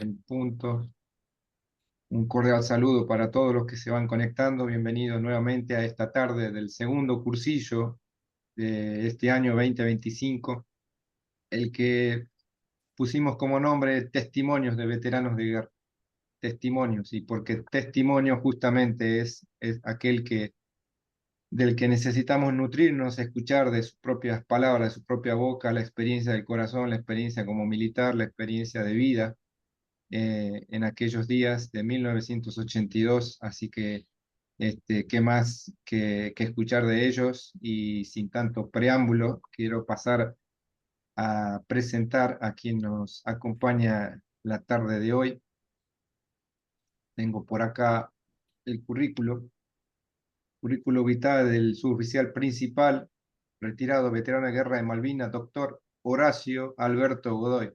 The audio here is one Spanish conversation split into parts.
en punto. Un cordial saludo para todos los que se van conectando. Bienvenidos nuevamente a esta tarde del segundo cursillo de este año 2025, el que pusimos como nombre Testimonios de Veteranos de Guerra. Testimonios, y porque testimonio justamente es aquel del que necesitamos nutrirnos, escuchar de sus propias palabras, de su propia boca, la experiencia del corazón, la experiencia como militar, la experiencia de vida en aquellos días de 1982, así que qué más que escuchar de ellos, y sin tanto preámbulo, quiero pasar a presentar a quien nos acompaña la tarde de hoy. Tengo por acá el currículo vitae del suboficial principal, retirado veterano de guerra de Malvinas, doctor Horacio Alberto Godoy.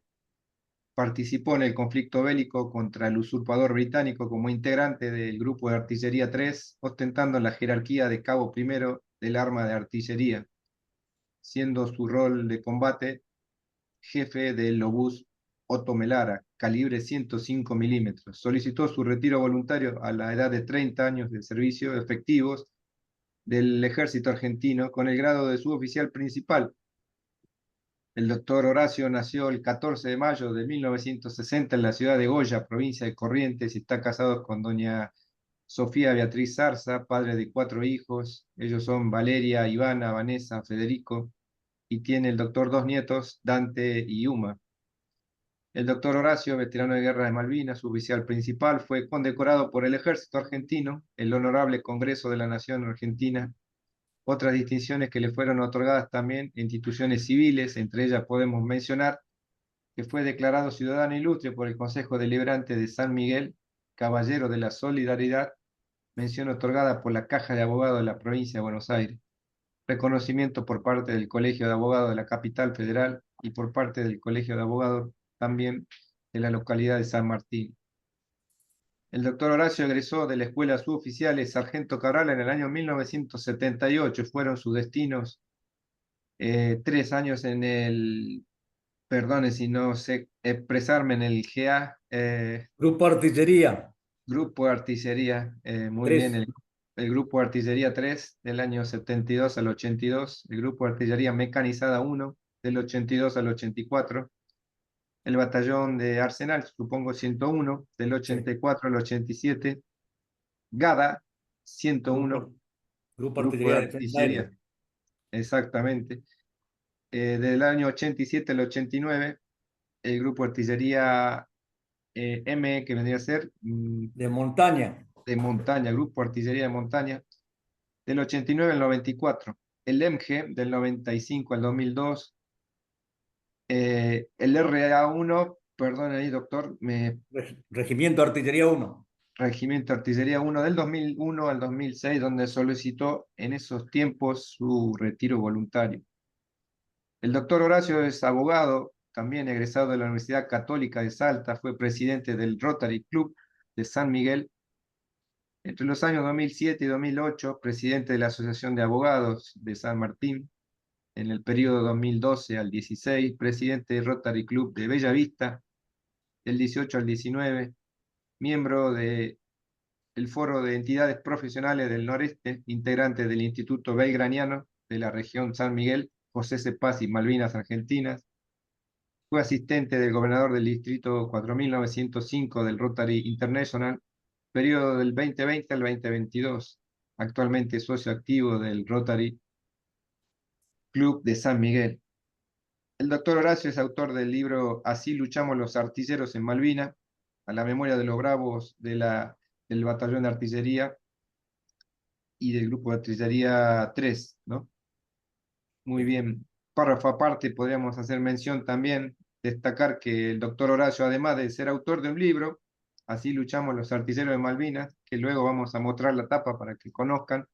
Participó en el conflicto bélico contra el usurpador británico como integrante del Grupo de Artillería 3, ostentando la jerarquía de cabo primero del arma de artillería, siendo su rol de combate jefe del obús Otto Melara, calibre 105 milímetros. Solicitó su retiro voluntario a la edad de 30 años de servicio efectivos del ejército argentino con el grado de suboficial principal. El doctor Horacio nació el 14 de mayo de 1960 en la ciudad de Goya, provincia de Corrientes, y está casado con doña Sofía Beatriz Zarza, padre de 4 hijos. Ellos son Valeria, Ivana, Vanessa, Federico, y tiene el doctor 2 nietos, Dante y Uma. El doctor Horacio, veterano de guerra de Malvinas, oficial principal, fue condecorado por el ejército argentino, el Honorable Congreso de la Nación Argentina. Otras distinciones que le fueron otorgadas también en instituciones civiles, entre ellas podemos mencionar que fue declarado ciudadano ilustre por el Consejo Deliberante de San Miguel, caballero de la Solidaridad, mención otorgada por la Caja de Abogados de la provincia de Buenos Aires, reconocimiento por parte del Colegio de Abogados de la Capital Federal y por parte del Colegio de Abogados también de la localidad de San Martín. El doctor Horacio egresó de la Escuela Suboficiales Sargento Cabral en el año 1978. Fueron sus destinos 3 años en el, perdone si no sé expresarme, en el GA, Grupo Artillería, Grupo de Artillería, muy bien, 3. el Grupo de Artillería 3 del año 72 al 82, el Grupo de Artillería Mecanizada 1 del 82 al 84, el Batallón de Arsenal, supongo 101, del Sí. 84 al 87, GADA Grupo, 101, Grupo Grupo de Artillería de Defensa Aérea. Artillería, exactamente, del año 87 al 89, el Grupo de Artillería M, que vendría a ser De montaña. de montaña, Grupo de Artillería de Montaña, del 89 al 94, el EMG del 95 al 2002, el RA1, perdón ahí doctor, Regimiento Artillería 1. Regimiento de Artillería 1 del 2001 al 2006, donde solicitó en esos tiempos su retiro voluntario. El doctor Horacio es abogado, también egresado de la Universidad Católica de Salta, fue presidente del Rotary Club de San Miguel. Entre los años 2007 y 2008, presidente de la Asociación de Abogados de San Martín. En el periodo 2012 al 16, presidente del Rotary Club de Bella Vista, del 18 al 19, miembro del Foro de Entidades Profesionales del Noreste, integrante del Instituto Belgraniano de la región San Miguel, José Cepaz y Malvinas Argentinas. Fue asistente del gobernador del distrito 4905 del Rotary International, periodo del 2020 al 2022. Actualmente socio activo del Rotary Club de San Miguel. El doctor Horacio es autor del libro Así luchamos los artilleros en Malvinas, a la memoria de los bravos del batallón de artillería y del grupo de artillería 3, ¿no? Muy Sí. bien. Párrafo aparte, podríamos hacer mención también, destacar que el doctor Horacio, además de ser autor de un libro, Así luchamos los artilleros de Malvinas, que luego vamos a mostrar la tapa para que conozcan,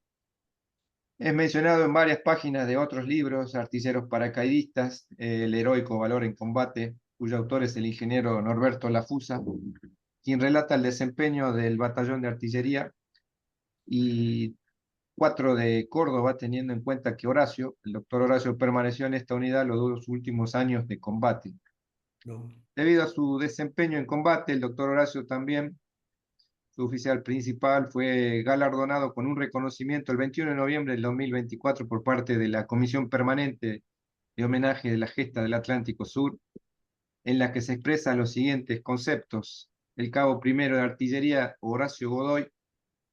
es mencionado en varias páginas de otros libros: Artilleros paracaidistas, El heroico valor en combate, cuyo autor es el ingeniero Norberto Lafusa, quien relata el desempeño del batallón de artillería, y 4 de Córdoba, teniendo en cuenta que el doctor Horacio permaneció en esta unidad los 2 últimos años de combate. No. Debido a su desempeño en combate, el doctor Horacio también, su oficial principal, fue galardonado con un reconocimiento el 21 de noviembre del 2024 por parte de la Comisión Permanente de Homenaje de la Gesta del Atlántico Sur, en la que se expresan los siguientes conceptos. El cabo primero de artillería, Horacio Godoy,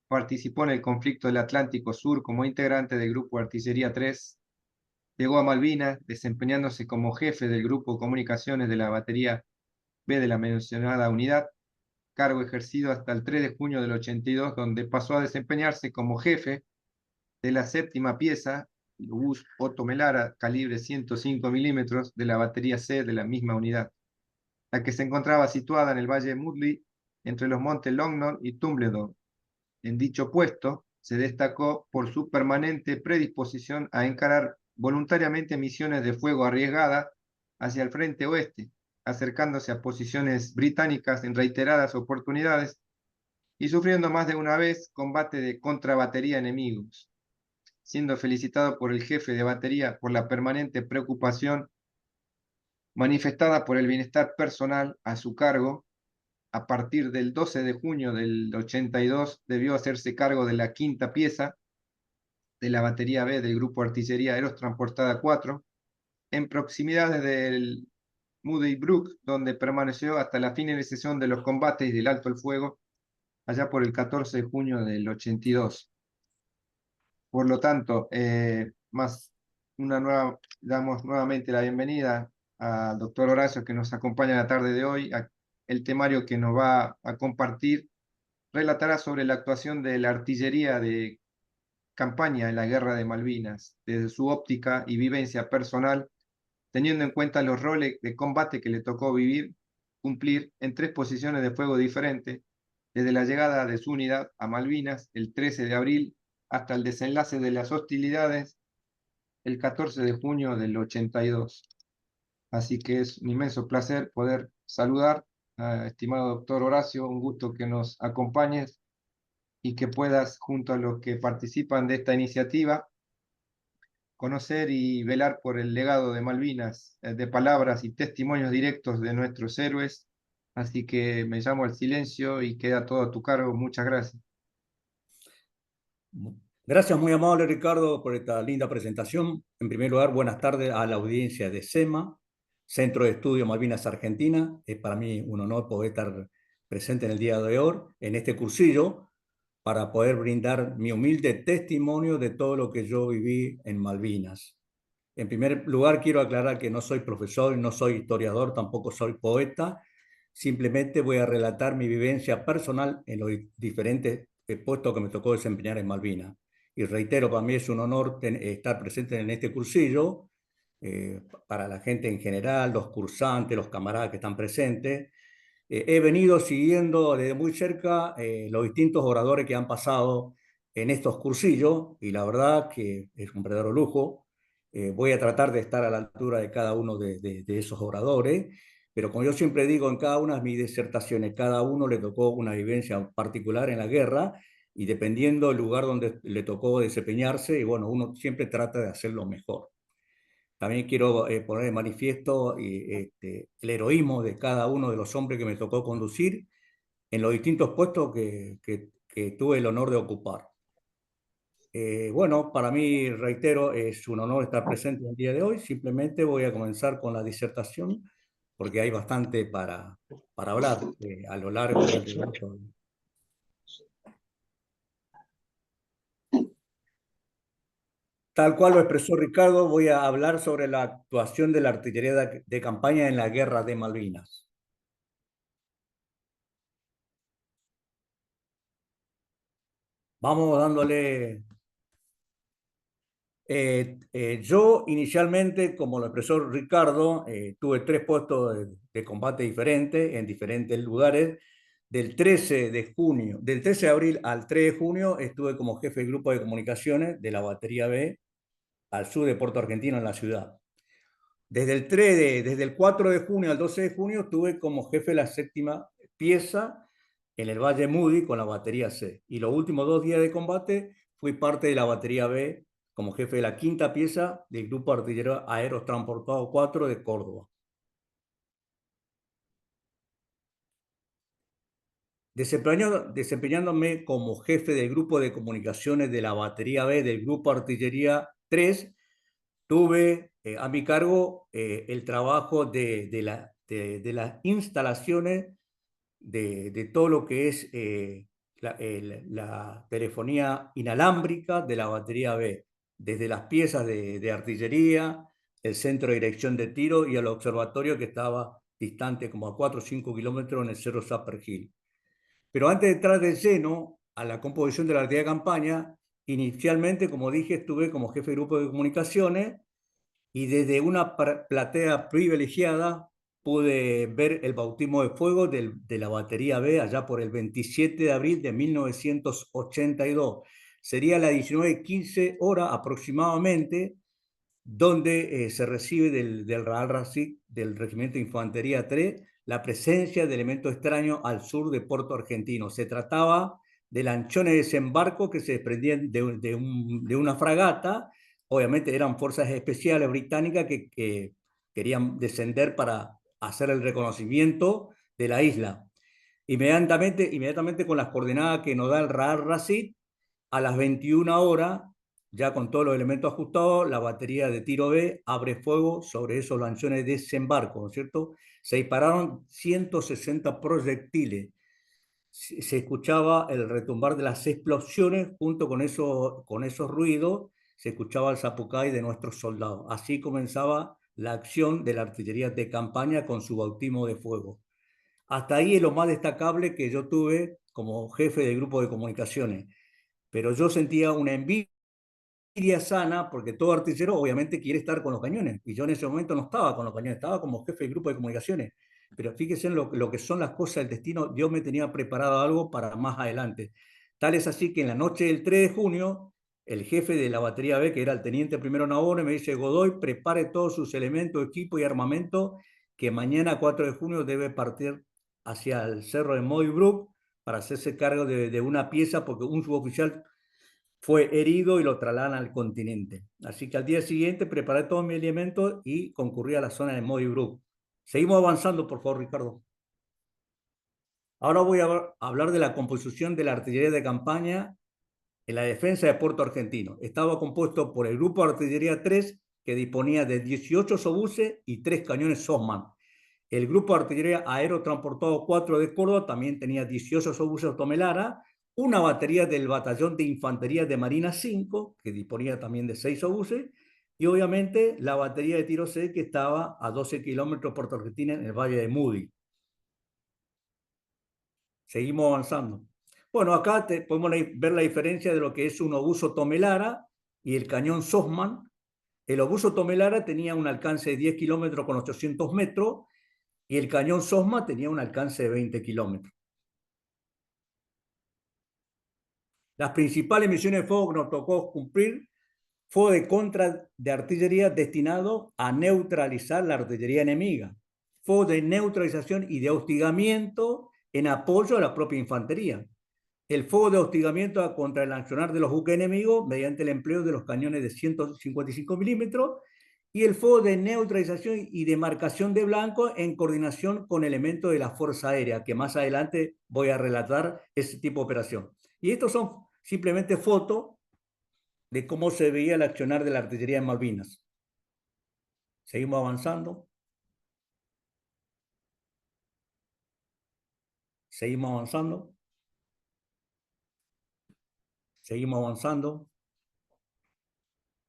participó en el conflicto del Atlántico Sur como integrante del Grupo Artillería 3. Llegó a Malvinas, desempeñándose como jefe del Grupo Comunicaciones de la Batería B de la mencionada unidad, cargo ejercido hasta el 3 de junio del 82, donde pasó a desempeñarse como jefe de la séptima pieza, el obús Otto Melara, calibre 105 milímetros, de la batería C de la misma unidad, la que se encontraba situada en el Valle de Mudley, entre los montes Longnon y Tumbledon. En dicho puesto, se destacó por su permanente predisposición a encarar voluntariamente misiones de fuego arriesgadas hacia el frente oeste, acercándose a posiciones británicas en reiteradas oportunidades y sufriendo más de una vez combate de contrabatería enemigos, siendo felicitado por el jefe de batería por la permanente preocupación manifestada por el bienestar personal a su cargo. A partir del 12 de junio del 82 debió hacerse cargo de la quinta pieza de la batería B del Grupo Artillería Aerotransportada 4, en proximidades del Muddy Brook, donde permaneció hasta la finalización de los combates y del alto el fuego, allá por el 14 de junio del 82. Por lo tanto, damos nuevamente la bienvenida al doctor Horacio, que nos acompaña la tarde de hoy. El temario que nos va a compartir relatará sobre la actuación de la artillería de campaña en la Guerra de Malvinas, desde su óptica y vivencia personal, teniendo en cuenta los roles de combate que le tocó cumplir en 3 posiciones de fuego diferentes, desde la llegada de su unidad a Malvinas el 13 de abril hasta el desenlace de las hostilidades el 14 de junio del 82. Así que es un inmenso placer poder saludar a estimado doctor Horacio, un gusto que nos acompañes y que puedas, junto a los que participan de esta iniciativa, conocer y velar por el legado de Malvinas, de palabras y testimonios directos de nuestros héroes. Así que me llamo al silencio y queda todo a tu cargo. Muchas gracias. Gracias, muy amable Ricardo, por esta linda presentación. En primer lugar, buenas tardes a la audiencia de SEMA, Centro de Estudio Malvinas Argentina. Es para mí un honor poder estar presente en el día de hoy, en este cursillo, para poder brindar mi humilde testimonio de todo lo que yo viví en Malvinas. En primer lugar, quiero aclarar que no soy profesor, no soy historiador, tampoco soy poeta. Simplemente voy a relatar mi vivencia personal en los diferentes puestos que me tocó desempeñar en Malvinas. Y reitero, para mí es un honor estar presente en este cursillo, para la gente en general, los cursantes, los camaradas que están presentes. He venido siguiendo desde muy cerca los distintos oradores que han pasado en estos cursillos y la verdad que es un verdadero lujo. Voy a tratar de estar a la altura de cada uno de esos oradores, pero como yo siempre digo en cada una de mis disertaciones, cada uno le tocó una vivencia particular en la guerra y dependiendo del lugar donde le tocó desempeñarse, y bueno, uno siempre trata de hacerlo mejor. También quiero poner de manifiesto el heroísmo de cada uno de los hombres que me tocó conducir en los distintos puestos que tuve el honor de ocupar. Bueno, para mí, reitero, es un honor estar presente el día de hoy. Simplemente voy a comenzar con la disertación porque hay bastante para hablar a lo largo y ancho de todo. Tal cual lo expresó Ricardo, voy a hablar sobre la actuación de la artillería de campaña en la Guerra de Malvinas. Vamos dándole. Yo inicialmente, como lo expresó Ricardo, tuve 3 puestos de combate diferentes en diferentes lugares. Del 13 de abril al 3 de junio estuve como jefe del grupo de comunicaciones de la Batería B al sur de Puerto Argentino en la ciudad. Desde el 4 de junio al 12 de junio estuve como jefe de la séptima pieza en el Valle Moody con la Batería C. Y los últimos 2 días de combate fui parte de la Batería B como jefe de la quinta pieza del Grupo Artillero Aerotransportado 4 de Córdoba. Desempeñándome como jefe del grupo de comunicaciones de la batería B del Grupo Artillería 3, tuve a mi cargo el trabajo de las instalaciones de todo lo que es la telefonía inalámbrica de la batería B, desde las piezas de artillería, el centro de dirección de tiro y el observatorio que estaba distante como a 4 o 5 kilómetros en el Cerro Zapper Hill. Pero antes de entrar de lleno a la composición de la actividad de campaña, inicialmente, como dije, estuve como jefe de grupo de comunicaciones y desde una platea privilegiada pude ver el bautismo de fuego de la batería B allá por el 27 de abril de 1982. Sería a las 19:15 horas aproximadamente, donde se recibe del Real Racic del Regimiento de Infantería 3 la presencia de elementos extraños al sur de Puerto Argentino. Se trataba de lanchones de desembarco que se desprendían de una fragata. Obviamente eran fuerzas especiales británicas que querían descender para hacer el reconocimiento de la isla. Inmediatamente con las coordenadas que nos da el Real Racic, a las 21 horas, ya con todos los elementos ajustados, la batería de tiro B abre fuego sobre esos lanchones de desembarco, ¿no es cierto? Se dispararon 160 proyectiles. Se escuchaba el retumbar de las explosiones junto con esos ruidos, se escuchaba el zapucay de nuestros soldados. Así comenzaba la acción de la artillería de campaña con su bautismo de fuego. Hasta ahí es lo más destacable que yo tuve como jefe del grupo de comunicaciones. Pero yo sentía una envidia sana porque todo artillero obviamente quiere estar con los cañones y yo en ese momento no estaba con los cañones, estaba como jefe del grupo de comunicaciones. Pero fíjense en lo que son las cosas del destino, Dios me tenía preparado algo para más adelante. Tal es así que en la noche del 3 de junio, el jefe de la batería B, que era el teniente primero Nabone, me dice: Godoy, prepare todos sus elementos, equipo y armamento, que mañana 4 de junio debe partir hacia el cerro de Moybrook para hacerse cargo de una pieza, porque un suboficial fue herido y lo trasladan al continente. Así que al día siguiente preparé todos mis elementos y concurrí a la zona de Moybrook. Seguimos avanzando, por favor, Ricardo. Ahora voy a hablar de la composición de la artillería de campaña en la defensa de Puerto Argentino. Estaba compuesto por el Grupo de Artillería 3, que disponía de 18 obuses y 3 cañones Sosman. El Grupo de Artillería Aerotransportado 4 de Córdoba también tenía 18 obuses Tomelara, una batería del Batallón de Infantería de Marina 5, que disponía también de 6 obuses, y obviamente la batería de tiro C, que estaba a 12 kilómetros de Puerto Argentina en el Valle de Moody. Seguimos avanzando. Bueno, acá podemos ver la diferencia de lo que es un obuso Tomelara y el cañón Sosman. El obuso Tomelara tenía un alcance de 10 kilómetros con 800 metros y el cañón Sosma tenía un alcance de 20 kilómetros. Las principales misiones de fuego que nos tocó cumplir fue de contra de artillería destinado a neutralizar la artillería enemiga. Fue de neutralización y de hostigamiento en apoyo a la propia infantería. El fuego de hostigamiento contra el accionar de los buques enemigos mediante el empleo de los cañones de 155 milímetros y el fuego de neutralización y de marcación de blanco en coordinación con elementos de la Fuerza Aérea, que más adelante voy a relatar ese tipo de operación. Y estos son simplemente fotos de cómo se veía el accionar de la artillería en Malvinas. Seguimos avanzando. Seguimos avanzando. Seguimos avanzando.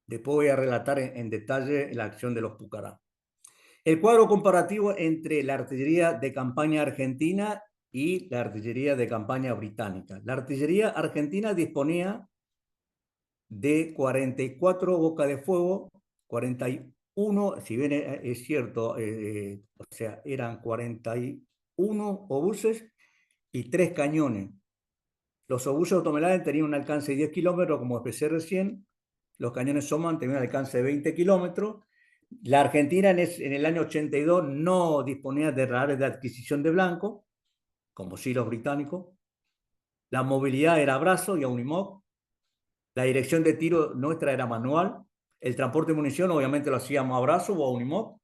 Después voy a relatar en detalle la acción de los Pucará. El cuadro comparativo entre la artillería de campaña argentina y la artillería de campaña británica. La artillería argentina disponía de 44 bocas de fuego, 41, si bien es cierto, o sea, eran 41 obuses y 3 cañones. Los obuses automelares tenían un alcance de 10 kilómetros, como expresé recién. Los cañones Soman tenían un alcance de 20 kilómetros. La Argentina en el año 82 no disponía de radares de adquisición de blanco, como sí los británicos. La movilidad era a brazo y a unimog. La dirección de tiro nuestra era manual. El transporte de munición obviamente lo hacíamos a brazo o a unimog.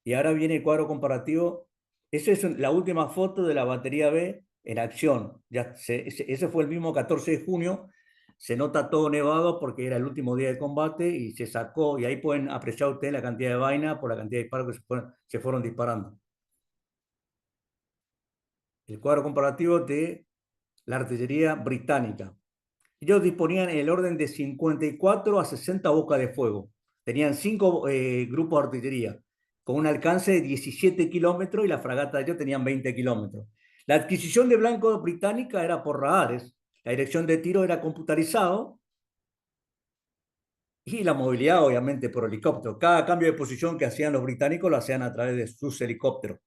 Y ahora viene el cuadro comparativo. Esa es la última foto de la batería B en acción. Ese fue el mismo 14 de junio. Se nota todo nevado porque era el último día de combate y se sacó, y ahí pueden apreciar ustedes la cantidad de vaina por la cantidad de disparos que se fueron disparando. El cuadro comparativo de la artillería británica. Ellos disponían en el orden de 54 a 60 bocas de fuego. Tenían 5 grupos de artillería, con un alcance de 17 kilómetros y la fragata de ellos tenían 20 kilómetros. La adquisición de blancos británica era por radares, la dirección de tiro era computarizado y la movilidad obviamente por helicóptero. Cada cambio de posición que hacían los británicos lo hacían a través de sus helicópteros.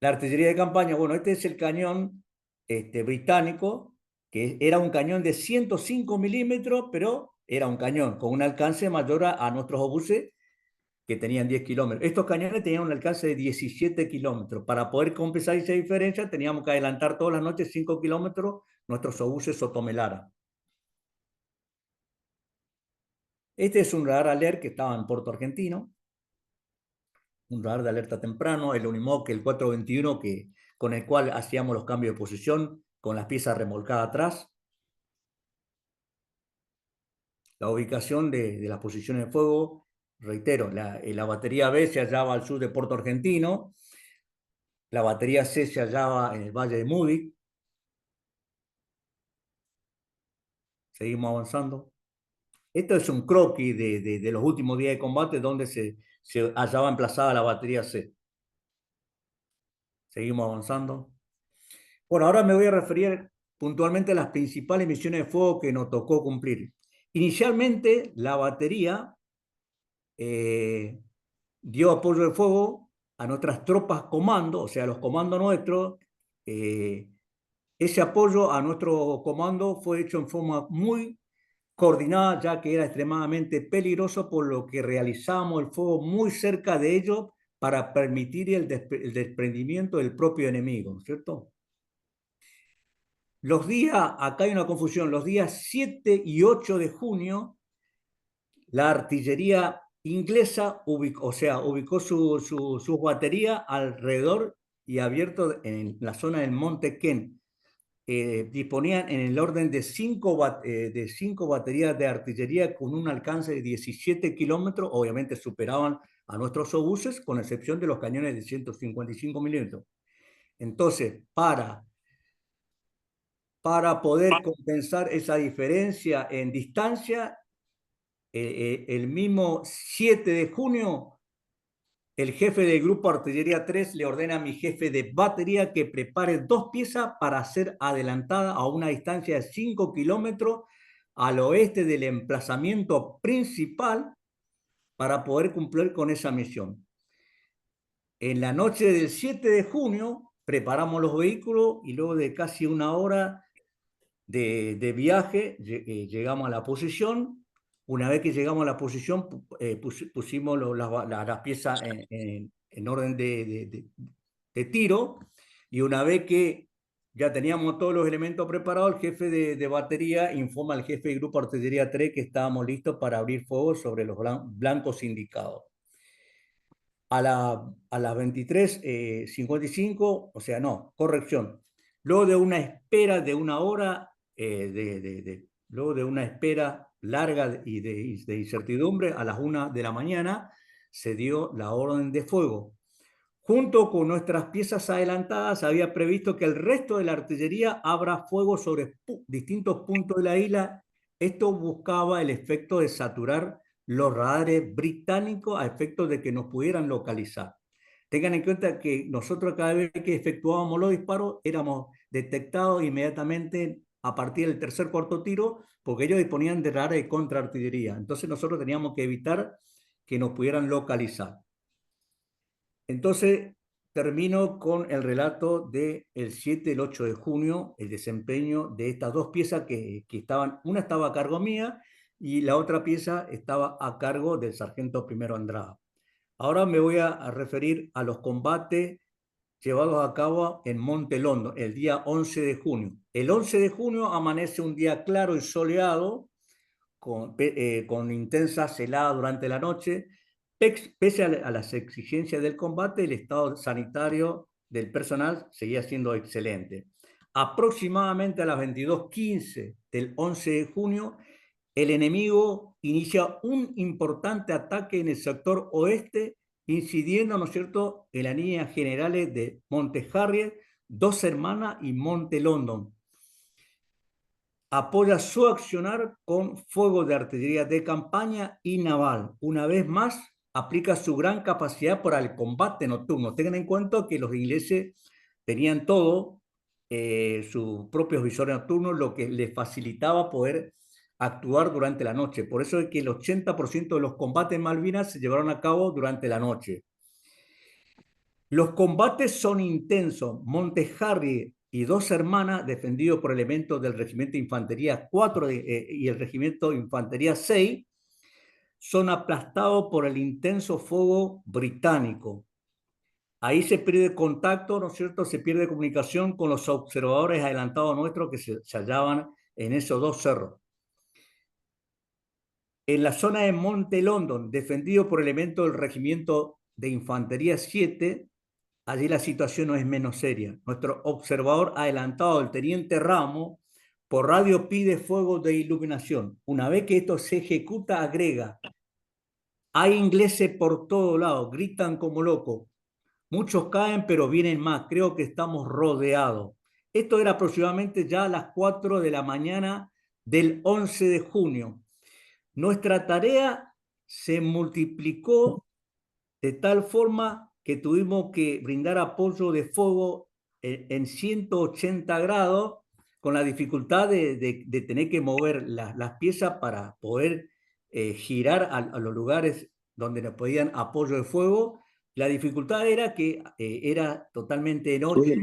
La artillería de campaña, bueno, este es el cañón británico, que era un cañón de 105 milímetros, pero era un cañón con un alcance mayor a nuestros obuses que tenían 10 kilómetros. Estos cañones tenían un alcance de 17 kilómetros. Para poder compensar esa diferencia, teníamos que adelantar todas las noches 5 kilómetros nuestros obuses Sotomelara. Este es un radar alert que estaba en Puerto Argentino, un radar de alerta temprano, el Unimog, el 421, con el cual hacíamos los cambios de posición con las piezas remolcadas atrás. La ubicación de las posiciones de fuego, reitero, la batería B se hallaba al sur de Puerto Argentino, la batería C se hallaba en el Valle de Múdic. Seguimos avanzando. Esto es un croquis de los últimos días de combate donde se hallaba emplazada la batería C. Seguimos avanzando. Bueno, ahora me voy a referir puntualmente a las principales misiones de fuego que nos tocó cumplir. Inicialmente, la batería dio apoyo de fuego a nuestras tropas comando, o sea, los comandos nuestros. Ese apoyo a nuestro comando fue hecho en forma muy coordinada, ya que era extremadamente peligroso, por lo que realizamos el fuego muy cerca de ellos para permitir el desprendimiento del propio enemigo, ¿no es cierto? Los días, acá hay una confusión, los días 7 y 8 de junio, la artillería inglesa ubicó su batería alrededor y abierto en la zona del Monte Kent. Disponían en el orden de 5 baterías de artillería con un alcance de 17 kilómetros. Obviamente superaban a nuestros obuses, con excepción de los cañones de 155 milímetros. Entonces, para poder compensar esa diferencia en distancia, el mismo 7 de junio, el jefe del grupo Artillería 3 le ordena a mi jefe de batería que prepare 2 piezas para ser adelantada a una distancia de 5 kilómetros al oeste del emplazamiento principal para poder cumplir con esa misión. En la noche del 7 de junio preparamos los vehículos y luego de casi una hora de viaje llegamos a la posición. Una vez que llegamos a la posición, pusimos las piezas en orden de tiro, y una vez que ya teníamos todos los elementos preparados, el jefe de batería informa al jefe del grupo Artillería 3 que estábamos listos para abrir fuego sobre los blancos indicados. A las 23:55, o sea, no, corrección. Luego de una espera de una hora, luego de una espera larga y de incertidumbre, a las 1 de la mañana se dio la orden de fuego. Junto con nuestras piezas adelantadas, había previsto que el resto de la artillería abra fuego sobre distintos puntos de la isla. Esto buscaba el efecto de saturar los radares británicos a efecto de que nos pudieran localizar. Tengan en cuenta que nosotros cada vez que efectuábamos los disparos éramos detectados inmediatamente a partir del tercer cuarto tiro, porque ellos disponían de radares de contraartillería. Entonces nosotros teníamos que evitar que nos pudieran localizar. Entonces termino con el relato del 7 y el 8 de junio, el desempeño de estas 2 piezas que estaban, una estaba a cargo mía y la otra pieza estaba a cargo del sargento primero Andrada. Ahora me voy a referir a los combates llevados a cabo en Monte Londo el día 11 de junio. El 11 de junio amanece un día claro y soleado, con intensas heladas durante la noche. Pese a las exigencias del combate, el estado sanitario del personal seguía siendo excelente. Aproximadamente a las 22:15 del 11 de junio, el enemigo inicia un importante ataque en el sector oeste, incidiendo, ¿no es cierto?, en las líneas generales de Monte Harriet, Dos Hermanas y Monte London. Apoya su accionar con fuego de artillería de campaña y naval. Una vez más, aplica su gran capacidad para el combate nocturno. Tengan en cuenta que los ingleses tenían todo, sus propios visores nocturnos, lo que les facilitaba poder actuar durante la noche. Por eso es que el 80% de los combates en Malvinas se llevaron a cabo durante la noche. Los combates son intensos. Monte Harry y Dos Hermanas, defendidos por elementos del Regimiento de Infantería 4 y el Regimiento de Infantería 6, son aplastados por el intenso fuego británico. Ahí se pierde contacto, ¿no es cierto? Se pierde comunicación con los observadores adelantados nuestros que se hallaban en esos dos cerros. En la zona de Monte London, defendido por elementos del Regimiento de Infantería 7, allí la situación no es menos seria. Nuestro observador adelantado, el teniente Ramos, por radio pide fuego de iluminación. Una vez que esto se ejecuta, agrega: hay ingleses por todos lados, gritan como locos. Muchos caen, pero vienen más. Creo que estamos rodeados. Esto era aproximadamente ya a las 4 de la mañana del 11 de junio. Nuestra tarea se multiplicó de tal forma que tuvimos que brindar apoyo de fuego en 180 grados, con la dificultad de tener que mover las piezas para poder girar a los lugares donde nos podían apoyo de fuego. La dificultad era que era totalmente de noche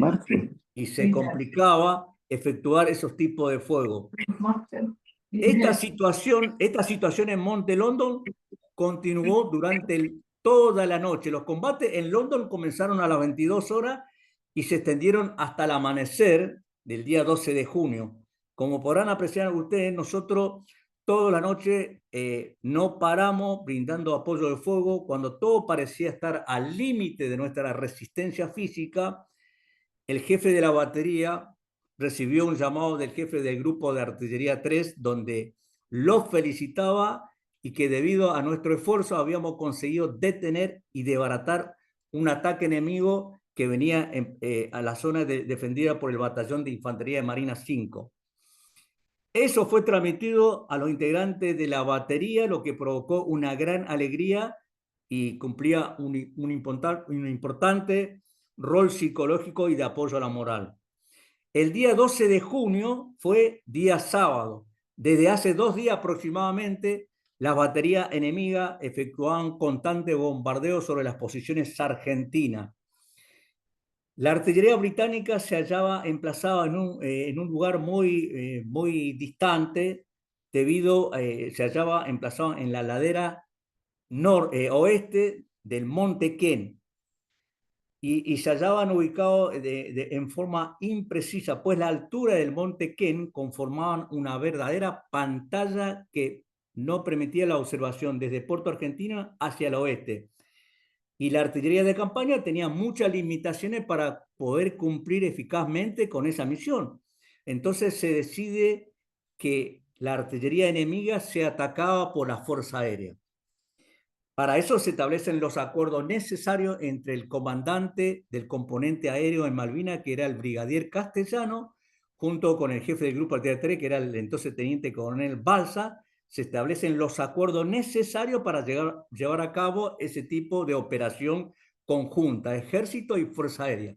y se complicaba efectuar esos tipos de fuego. Esta situación en Monte London continuó durante toda la noche. Los combates en London comenzaron a las 22 horas y se extendieron hasta el amanecer del día 12 de junio. Como podrán apreciar ustedes, nosotros toda la noche no paramos brindando apoyo de fuego. Cuando todo parecía estar al límite de nuestra resistencia física, el jefe de la batería recibió un llamado del jefe del grupo de artillería 3, donde los felicitaba y que debido a nuestro esfuerzo habíamos conseguido detener y desbaratar un ataque enemigo que venía a la zona defendida por el batallón de infantería de Marina 5. Eso fue transmitido a los integrantes de la batería, lo que provocó una gran alegría y cumplía un importante rol psicológico y de apoyo a la moral. El día 12 de junio fue día sábado. Desde hace 2 días aproximadamente, las baterías enemigas efectuaban constantes bombardeos sobre las posiciones argentinas. La artillería británica se hallaba emplazada en un lugar muy distante, se hallaba emplazada en la ladera oeste del Monte Ken, y se hallaban ubicados en forma imprecisa, pues la altura del Monte Ken conformaban una verdadera pantalla que no permitía la observación desde Puerto Argentina hacia el oeste. Y la artillería de campaña tenía muchas limitaciones para poder cumplir eficazmente con esa misión. Entonces se decide que la artillería enemiga sea atacada por la Fuerza Aérea. Para eso se establecen los acuerdos necesarios entre el comandante del componente aéreo en Malvinas, que era el brigadier Castellano, junto con el jefe del grupo artillería 3, que era el entonces teniente coronel Balsa. Se establecen los acuerdos necesarios para llevar a cabo ese tipo de operación conjunta, ejército y fuerza aérea.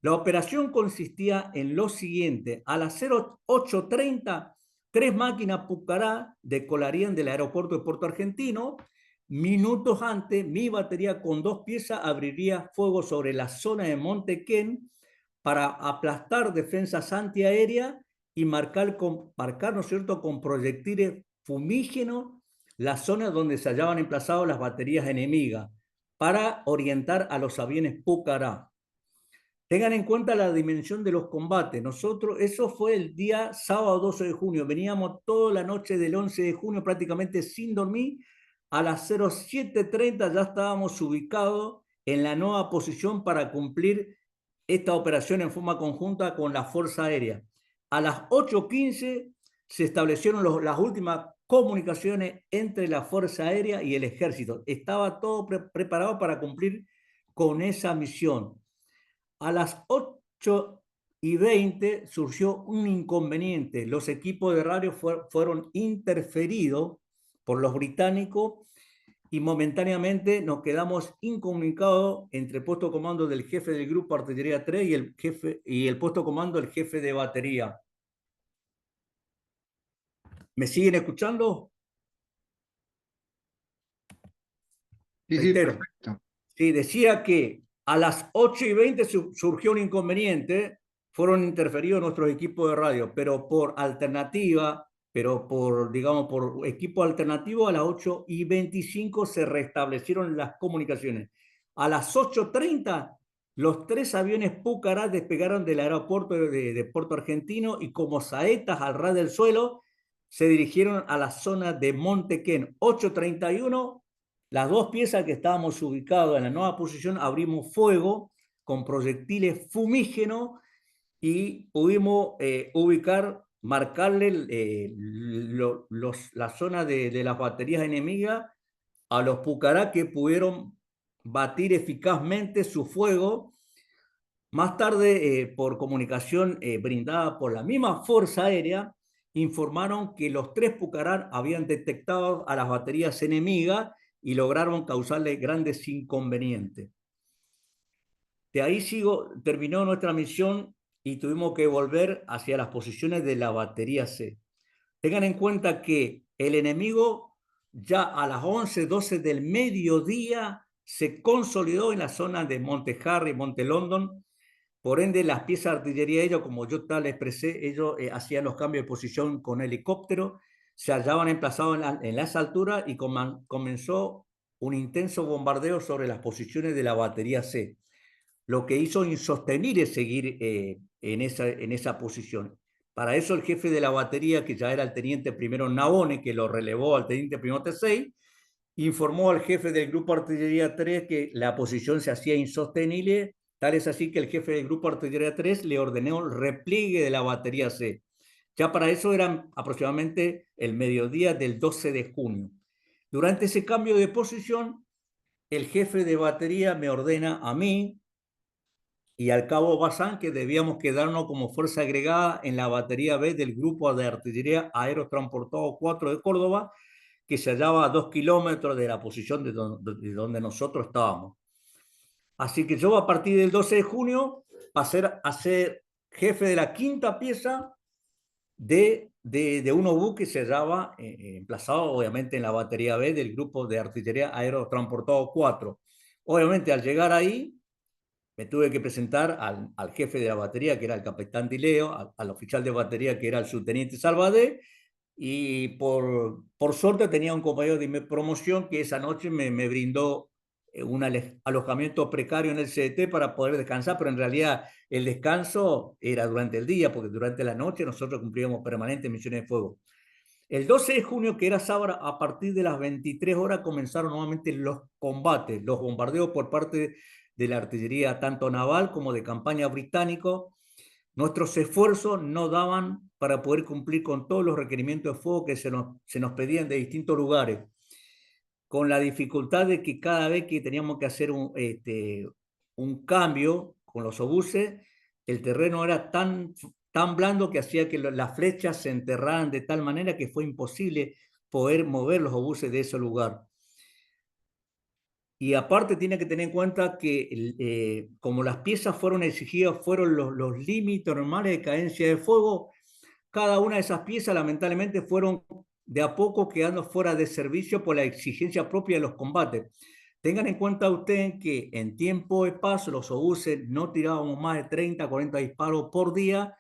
La operación consistía en lo siguiente: a las 08:30, 3 máquinas Pucará decolarían del aeropuerto de Puerto Argentino. Minutos antes, mi batería con 2 piezas abriría fuego sobre la zona de Monte Ken para aplastar defensas antiaéreas y marcar, ¿no es cierto?, con proyectiles fumígenos la zona donde se hallaban emplazadas las baterías enemigas para orientar a los aviones Pucará. Tengan en cuenta la dimensión de los combates. Eso fue el día sábado 12 de junio. Veníamos toda la noche del 11 de junio prácticamente sin dormir. A las 07:30 ya estábamos ubicados en la nueva posición para cumplir esta operación en forma conjunta con la Fuerza Aérea. A las 8:15 se establecieron las últimas comunicaciones entre la Fuerza Aérea y el Ejército. Estaba todo preparado para cumplir con esa misión. A las 8:20 surgió un inconveniente. Los equipos de radio fueron interferidos por los británicos y momentáneamente nos quedamos incomunicados entre el puesto comando del jefe del grupo Artillería 3 y el puesto comando del jefe de batería. ¿Me siguen escuchando? Sí, sí, Reitero. perfecto. Sí, decía que a las 8:20 surgió un inconveniente, fueron interferidos nuestros equipos de radio, pero por alternativa, digamos, por equipo alternativo, a las 8:25 se restablecieron las comunicaciones. A las 8:30, los 3 aviones Pucará despegaron del aeropuerto de Puerto Argentino y como saetas al ras del suelo, se dirigieron a la zona de Montequén. 8:31, las dos piezas que estábamos ubicados en la nueva posición abrimos fuego con proyectiles fumígenos y pudimos marcarle la zona de las baterías enemigas a los Pucará, que pudieron batir eficazmente su fuego. Más tarde, por comunicación brindada por la misma Fuerza Aérea, informaron que los 3 Pucará habían detectado a las baterías enemigas y lograron causarle grandes inconvenientes. De ahí terminó nuestra misión y tuvimos que volver hacia las posiciones de la batería C. Tengan en cuenta que el enemigo ya a las 11:12 del mediodía se consolidó en la zona de Monte Harry, Monte London. Por ende, las piezas de artillería, ellos, como yo tal expresé, ellos hacían los cambios de posición con helicóptero, se hallaban emplazados en las alturas y comenzó un intenso bombardeo sobre las posiciones de la batería C, lo que hizo insostenible seguir en esa posición. Para eso el jefe de la batería, que ya era el teniente primero Navone, que lo relevó al teniente primero T6, informó al jefe del grupo Artillería 3 que la posición se hacía insostenible. Tal es así que el jefe del grupo Artillería 3 le ordenó el repliegue de la batería C. Ya para eso eran aproximadamente el mediodía del 12 de junio. Durante ese cambio de posición, el jefe de batería me ordena a mí y al cabo Bazán que debíamos quedarnos como fuerza agregada en la batería B del grupo de artillería aerotransportado 4 de Córdoba, que se hallaba a 2 kilómetros de la posición de donde nosotros estábamos. Así que yo a partir del 12 de junio pasé a ser jefe de la quinta pieza de un obús que se hallaba emplazado obviamente en la batería B del grupo de artillería aerotransportado 4. Obviamente al llegar ahí me tuve que presentar al jefe de la batería, que era el capitán Dileo, al oficial de batería, que era el subteniente Salvadé, y por suerte tenía un compañero de mi promoción que esa noche me brindó un alojamiento precario en el CDT para poder descansar, pero en realidad el descanso era durante el día, porque durante la noche nosotros cumplíamos permanentes misiones de fuego. El 12 de junio, que era sábado, a partir de las 23 horas comenzaron nuevamente los combates, los bombardeos por parte de la artillería tanto naval como de campaña británico. Nuestros esfuerzos no daban para poder cumplir con todos los requerimientos de fuego que se nos pedían de distintos lugares, con la dificultad de que cada vez que teníamos que hacer un cambio con los obuses, el terreno era tan blando que hacía que las flechas se enterraran de tal manera que fue imposible poder mover los obuses de ese lugar. Y aparte tiene que tener en cuenta que como las piezas fueron exigidas, fueron los límites normales de cadencia de fuego, cada una de esas piezas lamentablemente fueron de a poco quedando fuera de servicio por la exigencia propia de los combates. Tengan en cuenta ustedes que en tiempo de paz los obuses no tirábamos más de 30, 40 disparos por día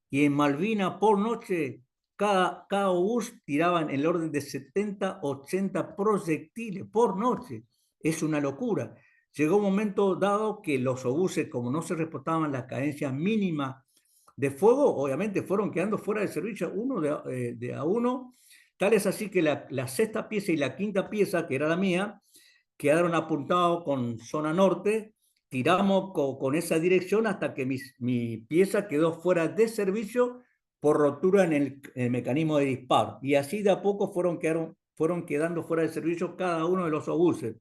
y en Malvinas por noche cada obús tiraba en el orden de 70, 80 proyectiles por noche. Es una locura. Llegó un momento dado que los obuses, como no se respetaban las cadencias mínimas de fuego, obviamente fueron quedando fuera de servicio uno de a uno. Tal es así que la sexta pieza y la quinta pieza, que era la mía, quedaron apuntados con zona norte tiramos con esa dirección hasta que mi pieza quedó fuera de servicio por rotura en el mecanismo de disparo. Y así de a poco fueron quedando fuera de servicio cada uno de los obuses.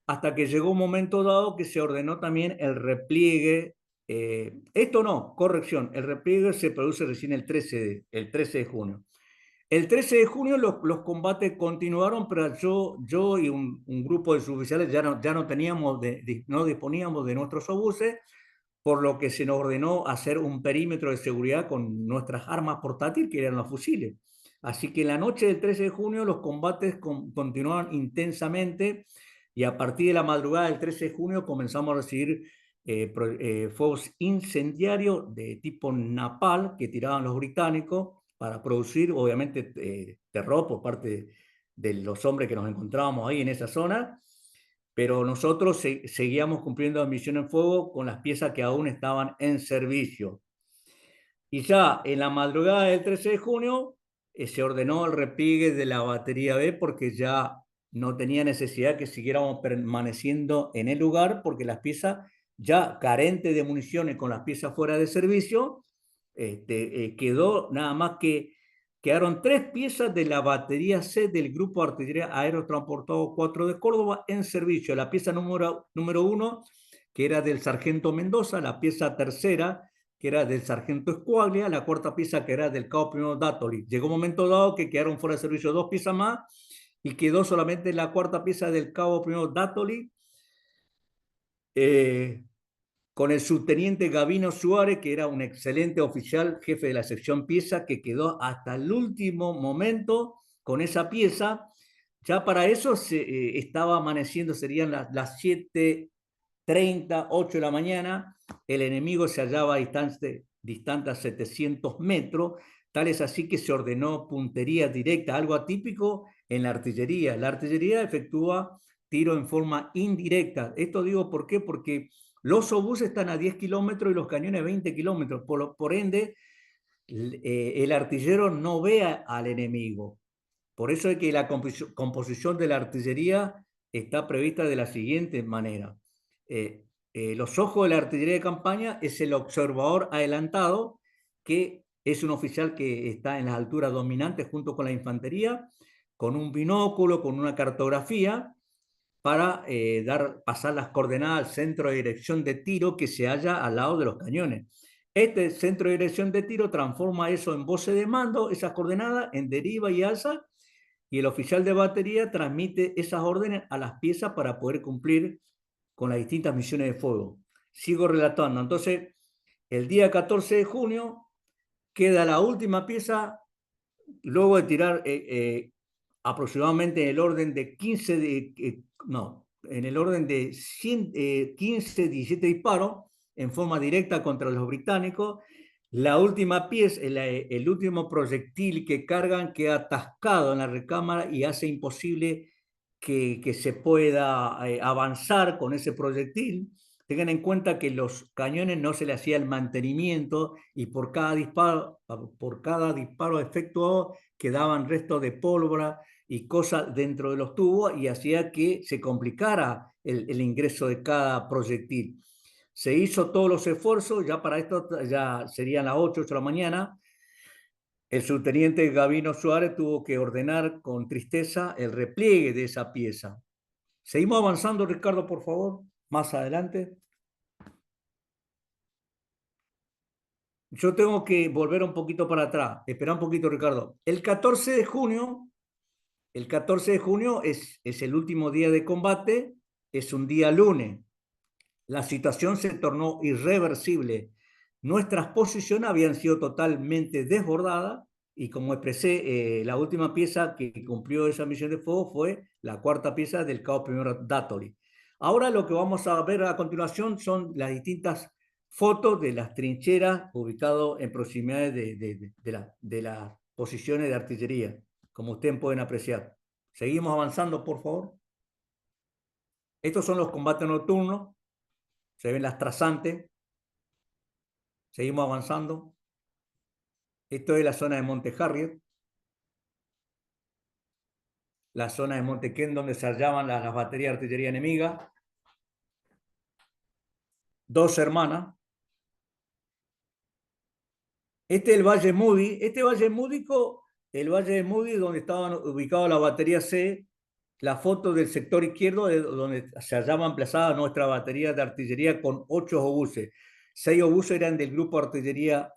Hasta que llegó un momento dado que se ordenó también el repliegue. Esto no, corrección, el repliegue se produce recién el 13 de junio. El 13 de junio los combates continuaron, pero yo y un grupo de suboficiales ya no teníamos, no disponíamos de nuestros obuses, por lo que se nos ordenó hacer un perímetro de seguridad con nuestras armas portátiles, que eran los fusiles. Así que en la noche del 13 de junio los combates continuaron intensamente y a partir de la madrugada del 13 de junio comenzamos a recibir fuegos incendiarios de tipo napal que tiraban los británicos para producir, obviamente, terror por parte de los hombres que nos encontrábamos ahí en esa zona, pero nosotros seguíamos cumpliendo la misión en fuego con las piezas que aún estaban en servicio. Y ya en la madrugada del 13 de junio se ordenó el repliegue de la batería B porque ya no tenía necesidad que siguiéramos permaneciendo en el lugar porque las piezas ya carentes de municiones con las piezas fuera de servicio, quedó nada más que quedaron 3 piezas de la batería C del Grupo de Artillería Aerotransportado 4 de Córdoba en servicio. La pieza número 1, que era del sargento Mendoza, la pieza tercera, que era del sargento Escuaglia, la cuarta pieza que era del cabo primero Dátoli. Llegó un momento dado que quedaron fuera de servicio 2 piezas más y quedó solamente la cuarta pieza del cabo primero Dátoli, con el subteniente Gavino Suárez, que era un excelente oficial, jefe de la sección pieza, que quedó hasta el último momento con esa pieza. Ya para eso estaba amaneciendo, serían las 7:30, 8 de la mañana. El enemigo se hallaba distante a 700 metros. Tal es así que se ordenó puntería directa, algo atípico en la artillería. La artillería efectúa tiro en forma indirecta. Esto digo, ¿por qué? Porque los obuses están a 10 kilómetros y los cañones a 20 kilómetros. Por ende, el artillero no ve al enemigo. Por eso es que la composición de la artillería está prevista de la siguiente manera. Los ojos de la artillería de campaña es el observador adelantado, que es un oficial que está en las alturas dominantes junto con la infantería, con un binóculo, con una cartografía, para pasar las coordenadas al centro de dirección de tiro que se halla al lado de los cañones. Este centro de dirección de tiro transforma eso en voces de mando, esas coordenadas en deriva y alza, y el oficial de batería transmite esas órdenes a las piezas para poder cumplir con las distintas misiones de fuego. Sigo relatando. Entonces, el día 14 de junio queda la última pieza, luego de tirar aproximadamente en el orden de 15, en el orden de 15, 17 disparos en forma directa contra los británicos. La última pieza, el último proyectil que cargan queda atascado en la recámara y hace imposible que se pueda avanzar con ese proyectil. Tengan en cuenta que los cañones no se le hacía el mantenimiento y por cada disparo efectuado quedaban restos de pólvora y cosas dentro de los tubos y hacía que se complicara el ingreso de cada proyectil. Se hizo todos los esfuerzos, ya para esto ya serían las 8 de la mañana. El subteniente Gavino Suárez tuvo que ordenar con tristeza el repliegue de esa pieza. Seguimos avanzando, Ricardo, por favor, más adelante. Yo tengo que volver un poquito para atrás. Espera un poquito, Ricardo. El 14 de junio es el último día de combate, es un día lunes. La situación se tornó irreversible. Nuestras posiciones habían sido totalmente desbordadas y como expresé, la última pieza que cumplió esa misión de fuego fue la cuarta pieza del cabo primero Dátoli. Ahora lo que vamos a ver a continuación son las distintas fotos de las trincheras ubicadas en proximidades de las posiciones de artillería, como ustedes pueden apreciar. Seguimos avanzando, por favor. Estos son los combates nocturnos. Se ven las trazantes. Seguimos avanzando. Esto es la zona de Monte Harriet. La zona de Monte Ken, donde se hallaban las baterías de artillería enemiga. 2 hermanas. Este es el Valle Moody. Este Valle Múdico, el Valle de Moody, donde estaban ubicados la batería C, la foto del sector izquierdo, donde se hallaba emplazada nuestra batería de artillería con 8 obuses. 6 obuses eran del grupo del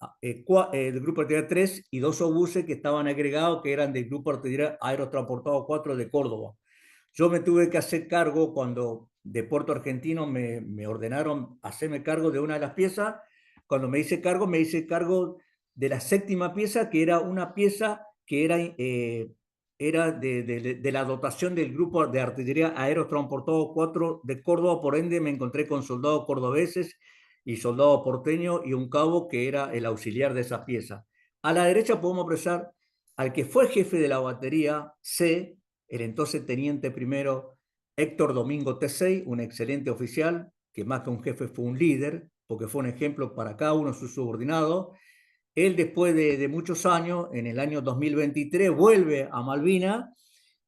grupo artillería 3 y 2 obuses que estaban agregados, que eran del grupo artillería aerotransportado 4 de Córdoba. Yo me tuve que hacer cargo cuando de Puerto Argentino me ordenaron hacerme cargo de una de las piezas. Cuando me hice cargo de la 7ª pieza, que era una pieza que era de la dotación del grupo de artillería aerotransportado 4 de Córdoba. Por ende, me encontré con soldados cordobeses y soldados porteños y un cabo que era el auxiliar de esa pieza. A la derecha podemos apreciar al que fue jefe de la batería C, el entonces teniente primero Héctor Domingo Tesey, un excelente oficial, que más que un jefe fue un líder, porque fue un ejemplo para cada uno de sus subordinados. Él, después de muchos años, en el año 2023, vuelve a Malvinas,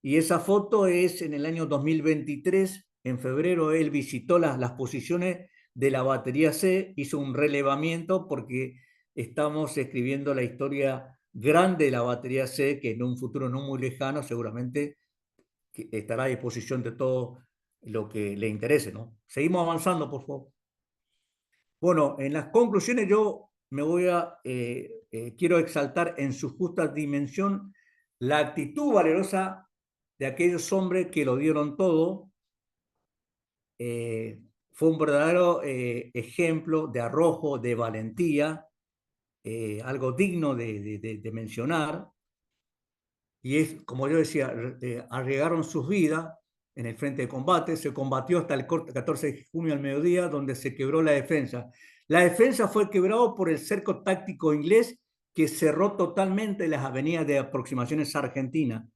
y esa foto es en el año 2023, en febrero. Él visitó las posiciones de la batería C, hizo un relevamiento porque estamos escribiendo la historia grande de la batería C, que en un futuro no muy lejano seguramente estará a disposición de todo lo que le interese, ¿no? Seguimos avanzando, por favor. Bueno, en las conclusiones yo me voy quiero exaltar en su justa dimensión la actitud valerosa de aquellos hombres que lo dieron todo. Fue un verdadero ejemplo de arrojo, de valentía, algo digno de mencionar. Y es, como yo decía, arriesgaron sus vidas en el frente de combate. Se combatió hasta el 14 de junio al mediodía, donde se quebró la defensa. La defensa fue quebrada por el cerco táctico inglés, que cerró totalmente las avenidas de aproximaciones argentinas.